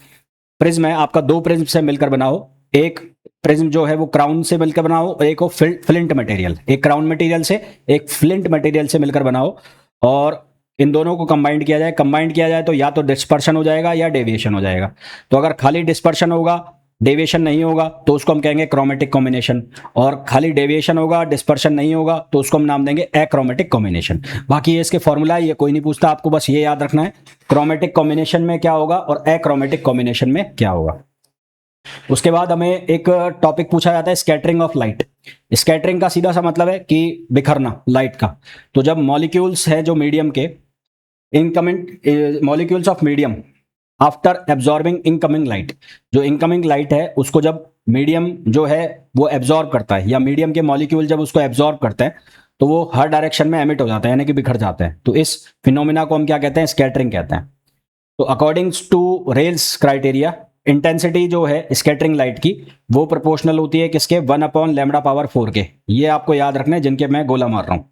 प्रिज्म है आपका दो प्रिज्म से मिलकर बना हो। एक प्रिज्म जो है वो क्राउन से मिलकर बना हो, और एक हो फ्लिंट मटेरियल, एक क्राउन मटेरियल से एक फ्लिंट मटेरियल से मिलकर बना हो, और इन दोनों को कंबाइंड किया जाए। कंबाइंड किया जाए तो या तो डिस्पर्शन हो जाएगा या डेविएशन हो जाएगा। तो अगर खाली डिस्पर्शन होगा, डेविएशन नहीं होगा, तो उसको हम कहेंगे क्रोमेटिक कॉम्बिनेशन, और खाली डेविएशन होगा, डिस्पर्शन नहीं होगा, तो उसको हम नाम देंगे एक्रोमेटिक कॉम्बिनेशन। बाकी ये इसके फॉर्मूला ये कोई नहीं पूछता, आपको बस ये याद रखना है क्रोमेटिक कॉम्बिनेशन में क्या होगा और एक्रोमेटिक कॉम्बिनेशन में क्या होगा। उसके बाद हमें एक टॉपिक पूछा जाता है स्कैटरिंग ऑफ लाइट। स्कैटरिंग का सीधा सा मतलब है कि बिखरना लाइट का। तो जब मॉलिक्यूल्स है जो मीडियम के, incoming molecules of medium after absorbing incoming light, जो इनकमिंग लाइट है उसको जब मीडियम जो है वो एब्जॉर्ब करता है, या मीडियम के मॉलिक्यूल जब उसको एब्जॉर्ब करते हैं, तो वो हर डायरेक्शन में एमिट हो जाता है, यानी कि बिखर जाते हैं। तो इस फिनोमिना को हम क्या कहते हैं, स्कैटरिंग कहते हैं। तो according to Rayleigh's criteria, intensity जो है स्कैटरिंग लाइट की वो प्रोपोर्शनल होती है किसके, 1/λ⁴ के। ये आपको याद रखना है जिनके मैं गोला मार रहा हूं।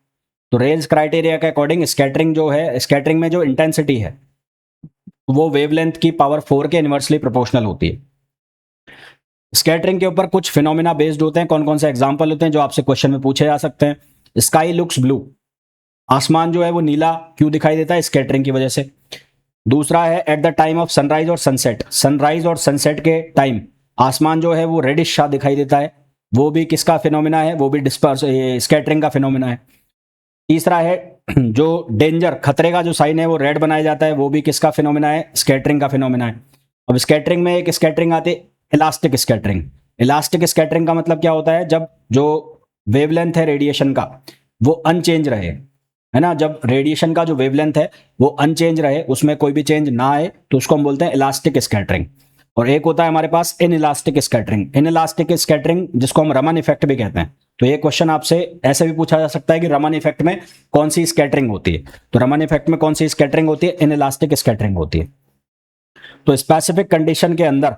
तो रेल्स क्राइटेरिया के अकॉर्डिंग स्कैटरिंग जो है, स्कैटरिंग में जो इंटेंसिटी है वो वेवलेंथ की पावर 4 के इनवर्सली प्रोपोर्शनल होती है। स्कैटरिंग के ऊपर कुछ फिनोमिना बेस्ड होते हैं। कौन कौन से एग्जांपल होते हैं जो आपसे क्वेश्चन में पूछे जा सकते हैं। स्काई लुक्स ब्लू, आसमान जो है वो नीला क्यों दिखाई देता है, स्कैटरिंग की वजह से। दूसरा है at the time of sunrise और सनसेट, सनराइज और सनसेट के टाइम आसमान जो है वो रेडिश सा दिखाई देता है, वो भी किसका फिनोमिना है, वो भी डिस्पर्स स्कैटरिंग का फिनोमिना है। तीसरा है जो डेंजर, खतरे का जो साइन है वो रेड बनाया जाता है, वो भी किसका फिनोमिना है, स्कैटरिंग का फिनोमिना है। अब स्कैटरिंग में एक स्कैटरिंग आती है इलास्टिक स्कैटरिंग। इलास्टिक स्कैटरिंग का मतलब क्या होता है, जब जो वेवलेंथ है रेडिएशन का वो अनचेंज रहे, है ना। जब रेडिएशन का जो वेवलेंथ है वो अनचेंज रहे, उसमें कोई भी चेंज ना आए, तो उसको हम बोलते हैं इलास्टिक स्कैटरिंग। और एक होता है हमारे पास inelastic scattering. Inelastic scattering जिसको हम रमन इफेक्ट भी कहते हैं। तो ये क्वेश्चन आपसे ऐसे भी पूछा जा सकता है कि रमन इफेक्ट में कौन सी स्कैटरिंग होती है। तो रमन इफेक्ट में कौन सी स्कैटरिंग होती है, इन इलास्टिक स्कैटरिंग होती है। तो स्पेसिफिक कंडीशन के अंदर,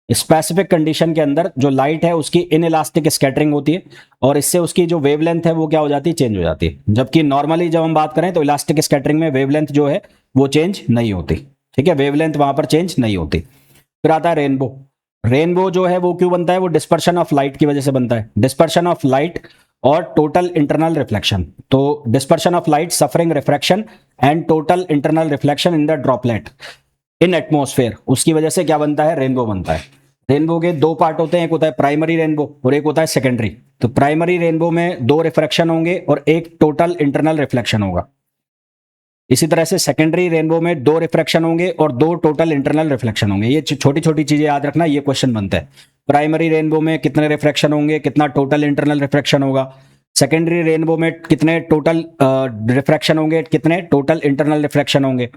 स्पेसिफिक कंडीशन के अंदर जो लाइट है उसकी इन इलास्टिक स्कैटरिंग होती है, और इससे उसकी जो वेवलेंथ है वो क्या हो जाती है, चेंज हो जाती है। जबकि नॉर्मली जब हम बात करें तो इलास्टिक स्कैटरिंग में वेवलेंथ जो है वो चेंज नहीं होती। ठीक है, वेवलेंथ वहां पर चेंज नहीं होती। फिर आता है रेनबो। रेनबो जो है वो क्यों बनता है, वो डिस्पर्शन ऑफ लाइट की वजह से बनता है। डिस्पर्शन ऑफ लाइट और टोटल इंटरनल रिफ्लेक्शन। तो dispersion of light, suffering refraction and total internal reflection in the droplet in atmosphere, उसकी वजह से क्या बनता है, रेनबो बनता है। रेनबो के दो पार्ट होते हैं, एक होता है प्राइमरी रेनबो और एक होता है सेकेंडरी। तो प्राइमरी रेनबो में 2 रिफ्रैक्शन होंगे और एक टोटल इंटरनल रिफ्लेक्शन होगा। इसी तरह से सेकेंडरी रेनबो में 2 रिफ्रैक्शन होंगे और 2 टोटल इंटरनल रिफ्लेक्शन होंगे। ये छोटी छोटी चीजें याद रखना, ये क्वेश्चन बनता है। प्राइमरी रेनबो में कितने रिफ्रैक्शन होंगे, कितना टोटल इंटरनल रिफ्रैक्शन होगा। सेकेंडरी रेनबो में कितने टोटल रिफ्रैक्शन होंगे, कितने टोटल इंटरनल रिफ्रैक्शन होंगे।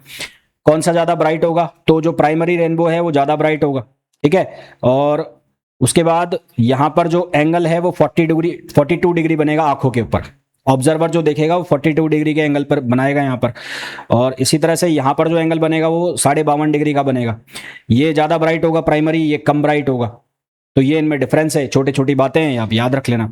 कौन सा ज्यादा ब्राइट होगा, तो जो प्राइमरी रेनबो है वो ज्यादा ब्राइट होगा। ठीक है, और उसके बाद यहां पर जो एंगल है वो 42 डिग्री बनेगा आंखों के ऊपर। ऑब्जर्वर जो देखेगा वो 42 डिग्री के एंगल पर बनाएगा यहाँ पर। और इसी तरह से यहाँ पर जो एंगल बनेगा वो 52.5 डिग्री का बनेगा। ये ज़्यादा ब्राइट होगा प्राइमरी, ये कम ब्राइट होगा। तो ये इनमें डिफरेंस है, छोटी छोटी बातें हैं, आप याद रख लेना।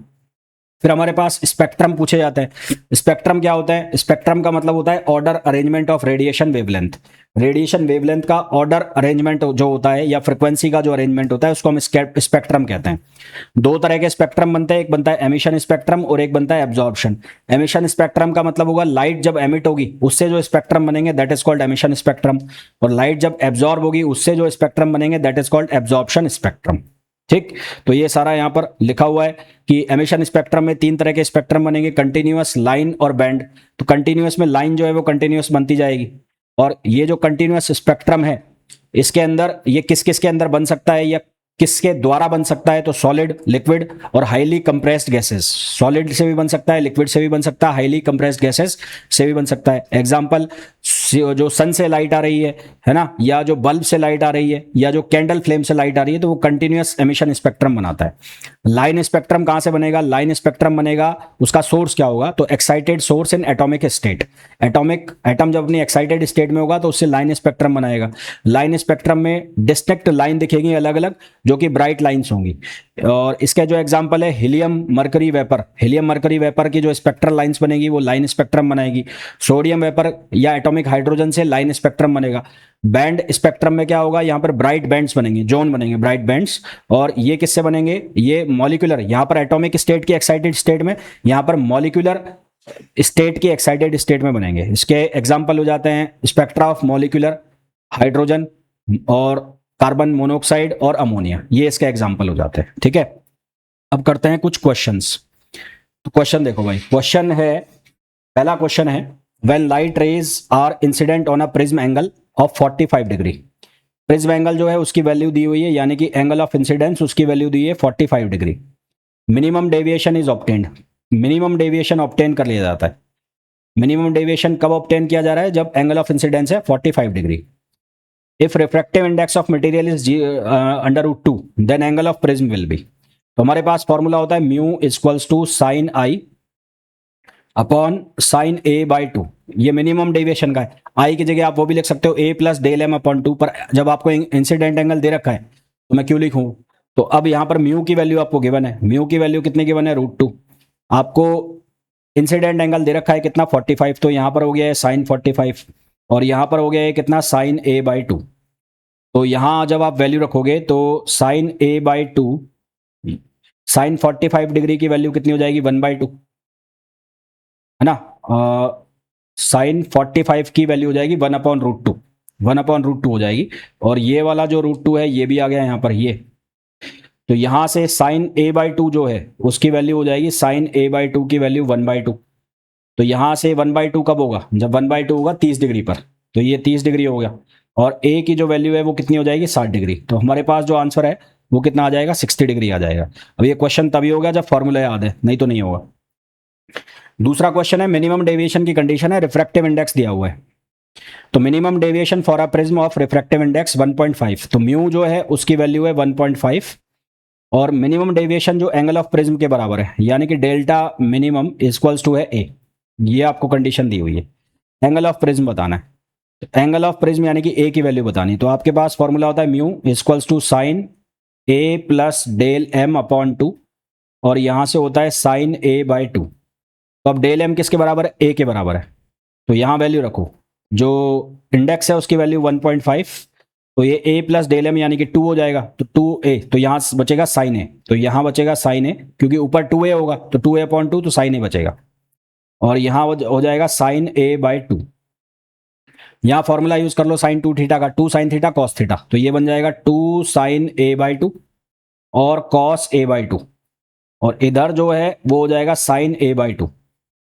फिर हमारे पास स्पेक्ट्रम पूछे जाते हैं। स्पेक्ट्रम क्या होता है, स्पेक्ट्रम का मतलब होता है order arrangement of radiation wavelength. Radiation wavelength का ऑर्डर अरेंजमेंट जो होता है, या फ्रिक्वेंसी का जो अरेंजमेंट होता है, उसको हम स्पेक्ट्रम कहते हैं। 2 तरह के स्पेक्ट्रम बनते हैं, एक बनता है एमिशन स्पेक्ट्रम और एक बनता है एब्जॉर्प्शन। एमिशन स्पेक्ट्रम का मतलब होगा लाइट जब एमिट होगी उससे जो स्पेक्ट्रम बनेंगे that is called emission spectrum, और लाइट जब एब्जॉर्ब होगी उससे जो स्पेक्ट्रम बनेंगे that is called absorption spectrum. ठीक, तो ये सारा यहाँ पर लिखा हुआ है कि एमिशन स्पेक्ट्रम में 3 तरह के स्पेक्ट्रम बनेंगे, कंटिन्यूअस, लाइन और बैंड। तो कंटिन्यूअस में लाइन जो है वो कंटिन्यूअस बनती जाएगी, और ये जो कंटिन्यूअस स्पेक्ट्रम है इसके अंदर ये किस किस के अंदर बन सकता है या किसके द्वारा बन सकता है, तो सॉलिड, लिक्विड और हाईली कंप्रेस्ड गैसेस। सॉलिड से भी बन सकता है, लिक्विड से भी बन सकता है, हाईली कंप्रेस्ड गैसेस से भी बन सकता है। एग्जांपल, जो सन से लाइट आ रही है ना, या जो बल्ब से लाइट आ रही है, या जो कैंडल फ्लेम से लाइट आ रही है, तो वो कंटिन्यूअस एमिशन स्पेक्ट्रम बनाता है। लाइन स्पेक्ट्रम कहां से बनेगा? लाइन स्पेक्ट्रम बनेगा, उसका सोर्स क्या होगा? तो excited source in atomic state. Atom जब अपनी एक्साइटेड स्टेट में होगा तो उससे लाइन स्पेक्ट्रम बनाएगा। लाइन स्पेक्ट्रम में डिस्टिंक्ट लाइन दिखेगी अलग अलग, जो कि ब्राइट लाइंस होंगी। और इसका जो एग्जांपल है helium mercury vapour, helium mercury vapour की जो स्पेक्ट्रल लाइंस बनेगी वो लाइन स्पेक्ट्रम बनाएगी। सोडियम वेपर या एटॉमिक हाइड्रोजन से लाइन स्पेक्ट्रम बनेगा। बैंड स्पेक्ट्रम में क्या होगा? यहां पर ब्राइट बैंड्स बनेंगे, जोन बनेंगे, ब्राइट बैंड्स। और ये किससे बनेंगे? ये मॉलिक्यूलर, यहां पर एटॉमिक स्टेट की एक्साइटेड स्टेट में, यहां पर मॉलिक्यूलर स्टेट की एक्साइटेड स्टेट में बनेंगे। इसके एग्जांपल हो जाते हैं स्पेक्ट्रा ऑफ मॉलिक्यूलर हाइड्रोजन और कार्बन मोनोऑक्साइड और अमोनिया, ये इसके एग्जांपल हो जाते हैं। ठीक है, अब करते हैं कुछ क्वेश्चंस। तो क्वेश्चन देखो भाई, क्वेश्चन है, पहला क्वेश्चन है, when light rays are incident on a prism angle of 45 degree. Prism angle जो है उसकी वैल्यू दी हुई है, यानी कि एंगल ऑफ इंसिडेंस उसकी वैल्यू दी है 45 degree. Minimum deviation is obtained, minimum deviation obtain कर लिया जाता है। मिनिमम डेविएशन कब ऑब्टेन किया जा रहा है? जब एंगल ऑफ इंसिडेंस है 45 degree. If refractive index of material is √2 then angle of prism will be. तो हमारे पास फॉर्मूला होता है mu equals to sine I upon sine A by 2। ये मिनिमम डेविएशन का है। आई की जगह आप वो भी लिख सकते हो a plus del M upon 2, पर जब आपको इंसिडेंट एंगल दे रखा है तो मैं क्यों लिखूं? तो अब यहां पर म्यू की वैल्यू आपको गिवन है, म्यू की वैल्यू कितने गिवन है? √2। आपको इंसिडेंट एंगल दे रखा है कितना? 45। तो यहां पर हो गया है साइन 45, और यहां पर हो गया है कितना? Sine a by 2। तो यहां जब आप वैल्यू रखोगे तो sine a by 2, sine 45 degree की वैल्यू कितनी हो जाएगी? 1/2, है ना। साइन 45 की वैल्यू हो जाएगी 1/√2, 1/√2 हो जाएगी। और ये वाला जो √2 है ये भी आ गया यहाँ पर, ये। तो यहां से साइन a/2 जो है उसकी वैल्यू हो जाएगी, साइन a/2 की वैल्यू 1/2। तो यहां से 1/2 कब होगा? जब 1/2 होगा 30 डिग्री पर, तो ये 30 डिग्री हो गया। और a की जो वैल्यू है वो कितनी हो जाएगी? 60 डिग्री। तो हमारे पास जो आंसर है वो कितना आ जाएगा? 60 डिग्री आ जाएगा। अब ये क्वेश्चन तभी होगा जब फॉर्मूला याद है, नहीं तो नहीं होगा। दूसरा क्वेश्चन है, मिनिमम डेविएशन की कंडीशन है, रिफ्रैक्टिव इंडेक्स दिया हुआ है। तो minimum deviation for a prism of refractive index 1.5। तो म्यू जो है उसकी वैल्यू है 1.5, और मिनिमम डेविएशन जो एंगल ऑफ प्रिज्म के बराबर है, यानी कि डेल्टा मिनिमम इक्वल्स टू है a। ये आपको कंडीशन दी हुई है। एंगल ऑफ प्रिज्म बताना है, तो एंगल ऑफ प्रिज्म यानी कि a की वैल्यू बतानी। तो आपके पास फॉर्मूला होता है mu equals to sine a plus del M upon 2, और यहां से होता है साइन a/2। तो अब डेल एम किसके बराबर है? a के बराबर है। तो यहां वैल्यू रखो, जो इंडेक्स है उसकी वैल्यू 1.5, तो ये a प्लस डेल एम यानी कि 2 हो जाएगा। तो 2a, तो यहां बचेगा साइन a, तो यहां बचेगा साइन a, क्योंकि ऊपर 2a होगा तो 2a/2, तो साइन a बचेगा। और यहां हो जाएगा साइन a/2। यहां फॉर्मूला यूज कर लो साइन 2 थीटा का, 2 साइन थीटा कॉस थीटा, तो ये बन जाएगा 2 साइन a/2 और कॉस a/2। और इधर जो है वो हो जाएगा साइन a/2।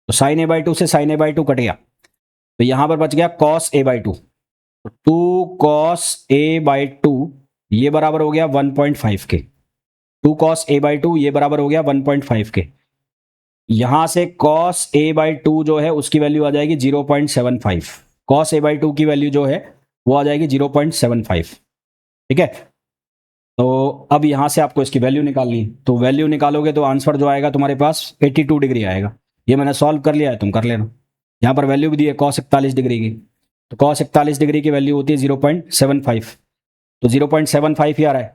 तो साइन a/2 से साइन a/2 कट गया, तो यहां पर बच गया कॉस a/2। तो 2 कॉस a/2 ये बराबर हो गया 1.5 के। 2 कॉस a/2 ये बराबर हो गया 1.5 के। यहां से कॉस a/2 जो है उसकी वैल्यू आ जाएगी 0.75। कॉस a/2 की वैल्यू जो है वो आ जाएगी 0.75। ठीक है, तो अब यहां से आपको इसकी वैल्यू निकालनी है। तो वैल्यू निकालोगे तो आंसर जो आएगा तुम्हारे पास 82 डिग्री आएगा। ये मैंने सॉल्व कर लिया है, तुम कर लेना। यहाँ पर वैल्यू भी दी है कॉस 41 डिग्री की, तो कॉस 41 डिग्री की वैल्यू होती है 0.75, तो 0.75 ही आ रहा है।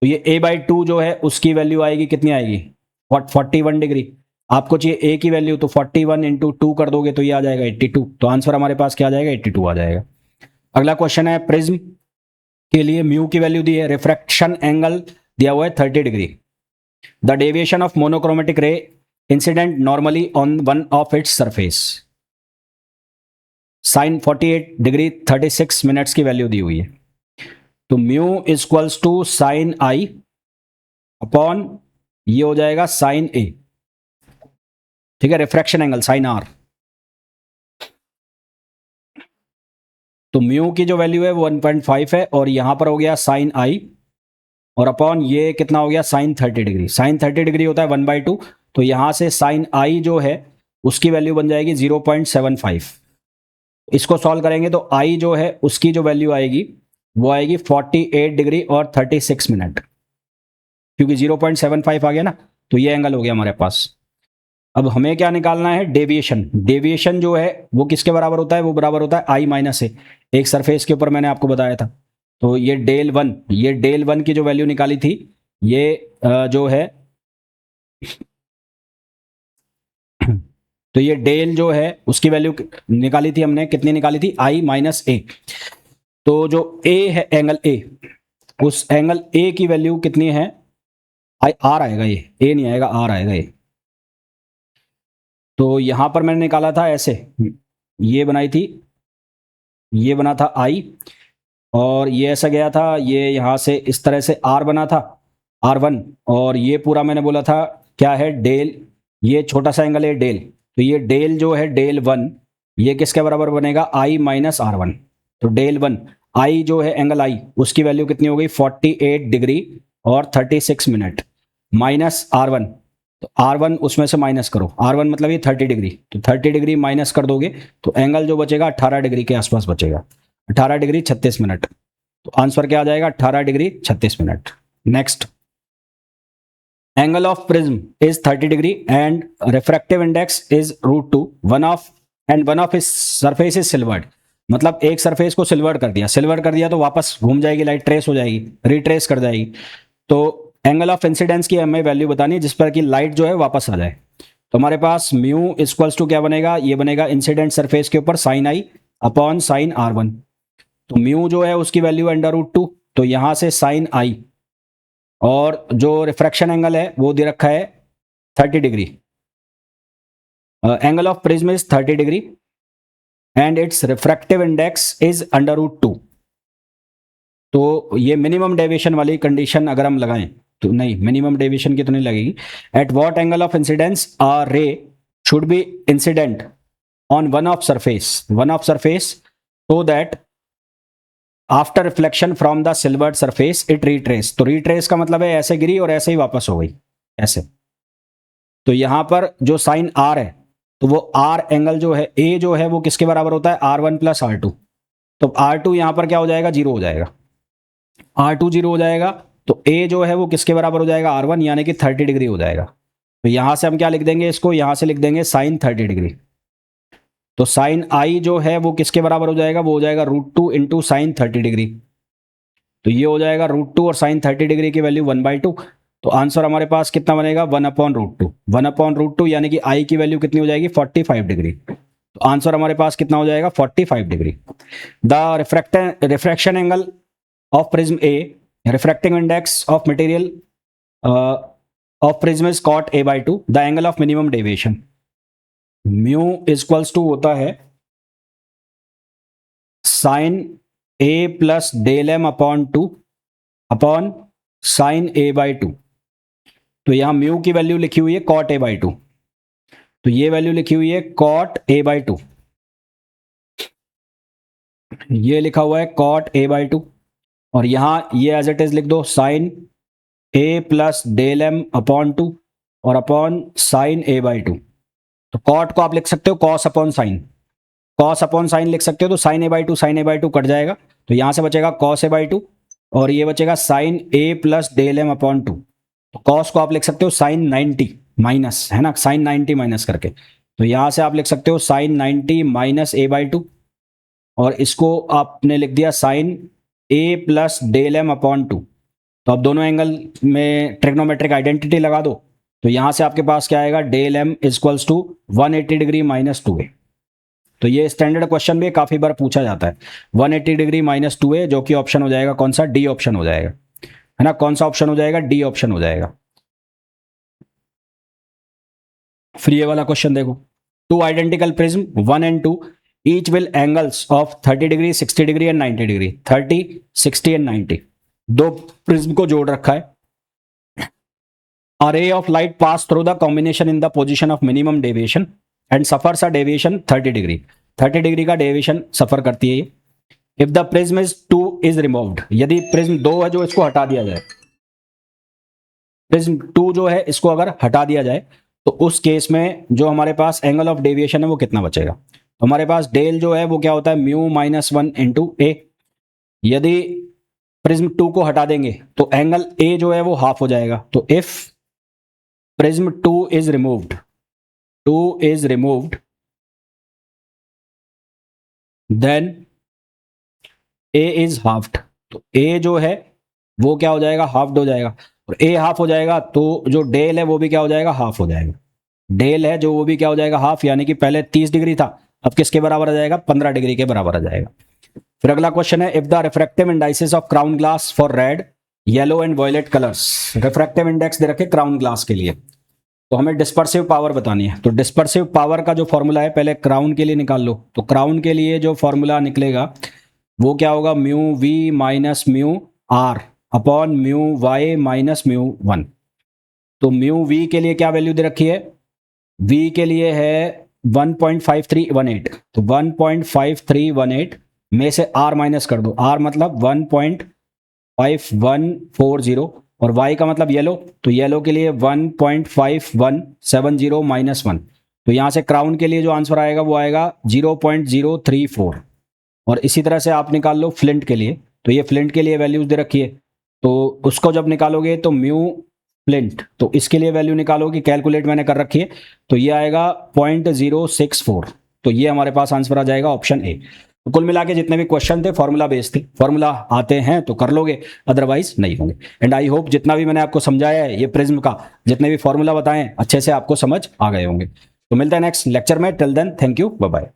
तो ये a/2 जो है उसकी वैल्यू आएगी, कितनी आएगी? 41 डिग्री। आपको चाहिए a की वैल्यू, तो 41 इंटू 2 कर दोगे तो ये आ जाएगा 82। तो आंसर हमारे पास क्या आ जाएगा? 82 आ जाएगा। अगला क्वेश्चन है, प्रिज्म के लिए म्यू की वैल्यू दी है, रिफ्रैक्शन एंगल दिया हुआ है 30 degree. The deviation of monochromatic ray incident normally on one of its surface, sine 48 degree 36 minutes की वैल्यू दी हुई है। तो mu equals to sine I upon ये हो जाएगा साइन ए, ठीक है, रिफ्रैक्शन एंगल साइन आर। तो म्यू की जो वैल्यू है वो 1.5 है, और यहां पर हो गया साइन आई, और अपॉन ये कितना हो गया साइन 30 डिग्री। साइन 30 डिग्री होता है 1/2, तो यहां से साइन आई जो है उसकी वैल्यू बन जाएगी 0.75। इसको सॉल्व करेंगे तो आई जो है उसकी जो वैल्यू आएगी वो आएगी 48 डिग्री और 36 मिनट, क्योंकि 0.75 आ गया ना, तो ये एंगल हो गया हमारे पास। अब हमें क्या निकालना है, डेविएशन। डेविएशन जो है वो किसके बराबर होता है, वो बराबर होता है आई माइनस ए। एक सरफेस के ऊपर मैंने आपको बताया था, तो ये डेल वन की जो वैल्यू निकाली थी, ये जो है तो ये डेल जो है उसकी वैल्यू निकाली थी हमने, कितनी निकाली थी, आई माइनस ए। तो जो ए है एंगल ए, उस एंगल ए की वैल्यू कितनी है, आई आर आएगा, ये ए नहीं आएगा, आर आएगा ये। तो यहां पर मैंने निकाला था ऐसे, ये बनाई थी, ये बना था आई, और ये ऐसा गया था, ये यहां से इस तरह से आर बना था, R1, और ये पूरा मैंने बोला था क्या है, डेल, ये छोटा सा एंगल है डेल, तो ये डेल जो है डेल वन, ये किसके बराबर बनेगा, आई माइनस R1। तो डेल वन, आई जो है एंगल आई, उसकी वैल्यू कितनी हो गई 48 डिग्री और 36 मिनट, माइनस R1। तो R1 उसमें से माइनस करो, R1 मतलब ये 30 डिग्री, तो 30 डिग्री माइनस कर दोगे तो एंगल जो बचेगा 18 डिग्री के आसपास बचेगा, 18 डिग्री 36 मिनट। तो आंसर क्या आ जाएगा, 18 degree 36 minute. Next, angle of prism is 30 degree and refractive index is √2, one of his surface is silvered. मतलब एक सरफेस को सिल्वर्ड कर दिया तो वापस घूम जाएगी, लाइट ट्रेस हो जाएगी, रिट्रेस कर जाएगी। तो एंगल ऑफ इंसिडेंस की हमें वैल्यू बतानी है जिस पर कि लाइट जो है वापस आ जाए। तो हमारे पास म्यू इक्वल्स टू क्या बनेगा, ये बनेगा इंसिडेंट सरफेस के ऊपर sign I upon sign R1। तो म्यू जो है उसकी वैल्यू √2, तो यहां से साइन आई, और जो रिफ्रैक्शन एंगल है वो दे रखा है 30 degree. Angle of prism is 30 degree and it's refractive index is √2। तो ये मिनिमम डेविएशन वाली कंडीशन अगर हम लगाएं तो नहीं, मिनिमम डेविएशन की तो नहीं लगेगी। At what angle of incidence a ray should be incident on one of surface so that after reflection from the silvered surface it retrace. तो रीट्रेस का मतलब है ऐसे गिरी और ऐसे ही वापस हो गई, ऐसे। तो यहां पर जो साइन आर है, तो वो आर एंगल जो है ए जो है वो किसके बराबर होता है, R1 प्लस R2। तो R2 यहां पर क्या हो जाएगा, जीरो हो जाएगा, R2 जीरो हो जाएगा। तो ए जो है वो किसके बराबर हो जाएगा, R1, यानी कि 30 डिग्री हो जाएगा। तो यहां से हम क्या लिख देंगे इसको, यहां से लिख देंगे साइन 30 डिग्री। तो साइन आई जो है वो किसके बराबर हो जाएगा, वो हो जाएगा √2 इंटू साइन 30 डिग्री। तो ये हो जाएगा √2 और साइन 30 डिग्री की वैल्यू 1/2। तो आंसर हमारे पास कितना बनेगा, 1/√2। 1/√2 यानी कि आई की वैल्यू कितनी हो जाएगी, 45 डिग्री। तो आंसर हमारे पास कितना हो जाएगा, 45 degree. The refraction angle of prism A, refracting index of material of prism is cot A/2, the angle of minimum deviation mu equals to होता है sine A plus del M upon 2 upon sine A/2। तो यहां mu की value लिखी हुई है cot A/2, तो ये वैल्यू लिखी हुई है कॉट A/2, ये लिखा हुआ है कॉट A/2, और यहां ये एज इट इज लिख दो sine A plus del M upon 2 और अपॉन साइन A/2। तो कॉट को आप लिख सकते हो कॉस अपॉन साइन लिख सकते हो। तो साइन A/2 कट जाएगा, तो यहां से बचेगा कॉस A/2 और ये बचेगा sine A plus del M upon 2। तो कॉस को आप लिख सकते हो साइन 90 माइनस, है ना, साइन 90 माइनस करके। तो यहां से आप लिख सकते हो साइन 90 माइनस A/2, और इसको आपने लिख दिया sine A plus del M upon 2। तो अब दोनों एंगल में ट्रिग्नोमेट्रिक आइडेंटिटी लगा दो, तो यहां से आपके पास क्या आएगा, del M equals to 180 degree minus 2A। तो ये स्टैंडर्ड क्वेश्चन में काफी बार पूछा जाता है, 180 डिग्री माइनस 2A, जो कि ऑप्शन हो जाएगा कौन सा, डी ऑप्शन हो जाएगा, है ना। कौन सा ऑप्शन हो जाएगा, डी ऑप्शन हो जाएगा। फिर ये वाला क्वेश्चन देखो, two identical prism 1 and 2 each will angles of 30 degree 60 degree and 90 degree, 30 60 and 90। दो प्रिज्म को जोड़ रखा है, A ray of light pass through the combination in the position of minimum deviation and suffers a deviation 30 degree 30 degree का deviation सफर करती है ये. If the prism is 2 is removed, यदि प्रिज्म 2 है जो इसको हटा दिया जाए, प्रिज्म 2 जो है इसको अगर हटा दिया जाए तो उस केस में जो हमारे पास एंगल ऑफ डेविएशन है वो कितना बचेगा. तो हमारे पास डेल जो है वो क्या होता है म्यू माइनस 1 इंटू ए. यदि प्रिज्म 2 को हटा देंगे तो एंगल ए जो है वो हाफ हो जाएगा. तो if prism 2 is removed then A is halved. तो A जो है वो क्या हो जाएगा, हाफ हो जाएगा. और A हाफ हो जाएगा तो जो डेल है वो भी क्या हो जाएगा, हाफ हो जाएगा. डेल है जो वो भी क्या हो जाएगा, हाफ, यानी कि पहले 30 डिग्री था, अब किसके बराबर आ जाएगा, 15 डिग्री के बराबर आ जाएगा. फिर अगला क्वेश्चन है, if the refractive indices of crown glass for red yellow and violet colours. Refractive index दे रखे क्राउन ग्लास के लिए, तो हमें डिस्पर्सिव पावर बतानी है. तो डिस्पर्सिव पावर का जो फॉर्मूला है पहले क्राउन के लिए निकाल लो. तो क्राउन के लिए जो फॉर्मूला निकलेगा वो क्या होगा, mu V minus mu R upon mu Y minus mu 1. तो म्यू वी के लिए क्या वैल्यू दे रखी है, वी के लिए है 1.5318. तो 1.5318 में से आर माइनस कर दो, आर मतलब 1.5140 और y का मतलब येलो, तो येलो के लिए 1.5170 माइनस 1. तो यहाँ से क्राउन के लिए जो आंसर आएगा वो आएगा 0.034. और इसी तरह से आप निकाल लो फ्लिंट के लिए. तो ये फ्लिंट के लिए वैल्यूज दे रखी है, तो उसको जब निकालोगे तो म्यू फ्लिंट, तो इसके लिए वैल्यू निकालोगे, कैलकुलेट मैंने कर रखी है, तो ये आएगा 0.064. तो ये हमारे पास आंसर आ जाएगा ऑप्शन ए. तो कुल मिला के जितने भी क्वेश्चन थे फॉर्मूला बेस्ड थे. फॉर्मूला आते हैं तो कर लोगे, अदरवाइज नहीं होंगे. एंड आई होप जितना भी मैंने आपको समझाया है ये प्रिज्म का, जितने भी फॉर्मूला बताएं अच्छे से आपको समझ आ गए होंगे. तो मिलते हैं नेक्स्ट लेक्चर में. Till then thank you, bye bye.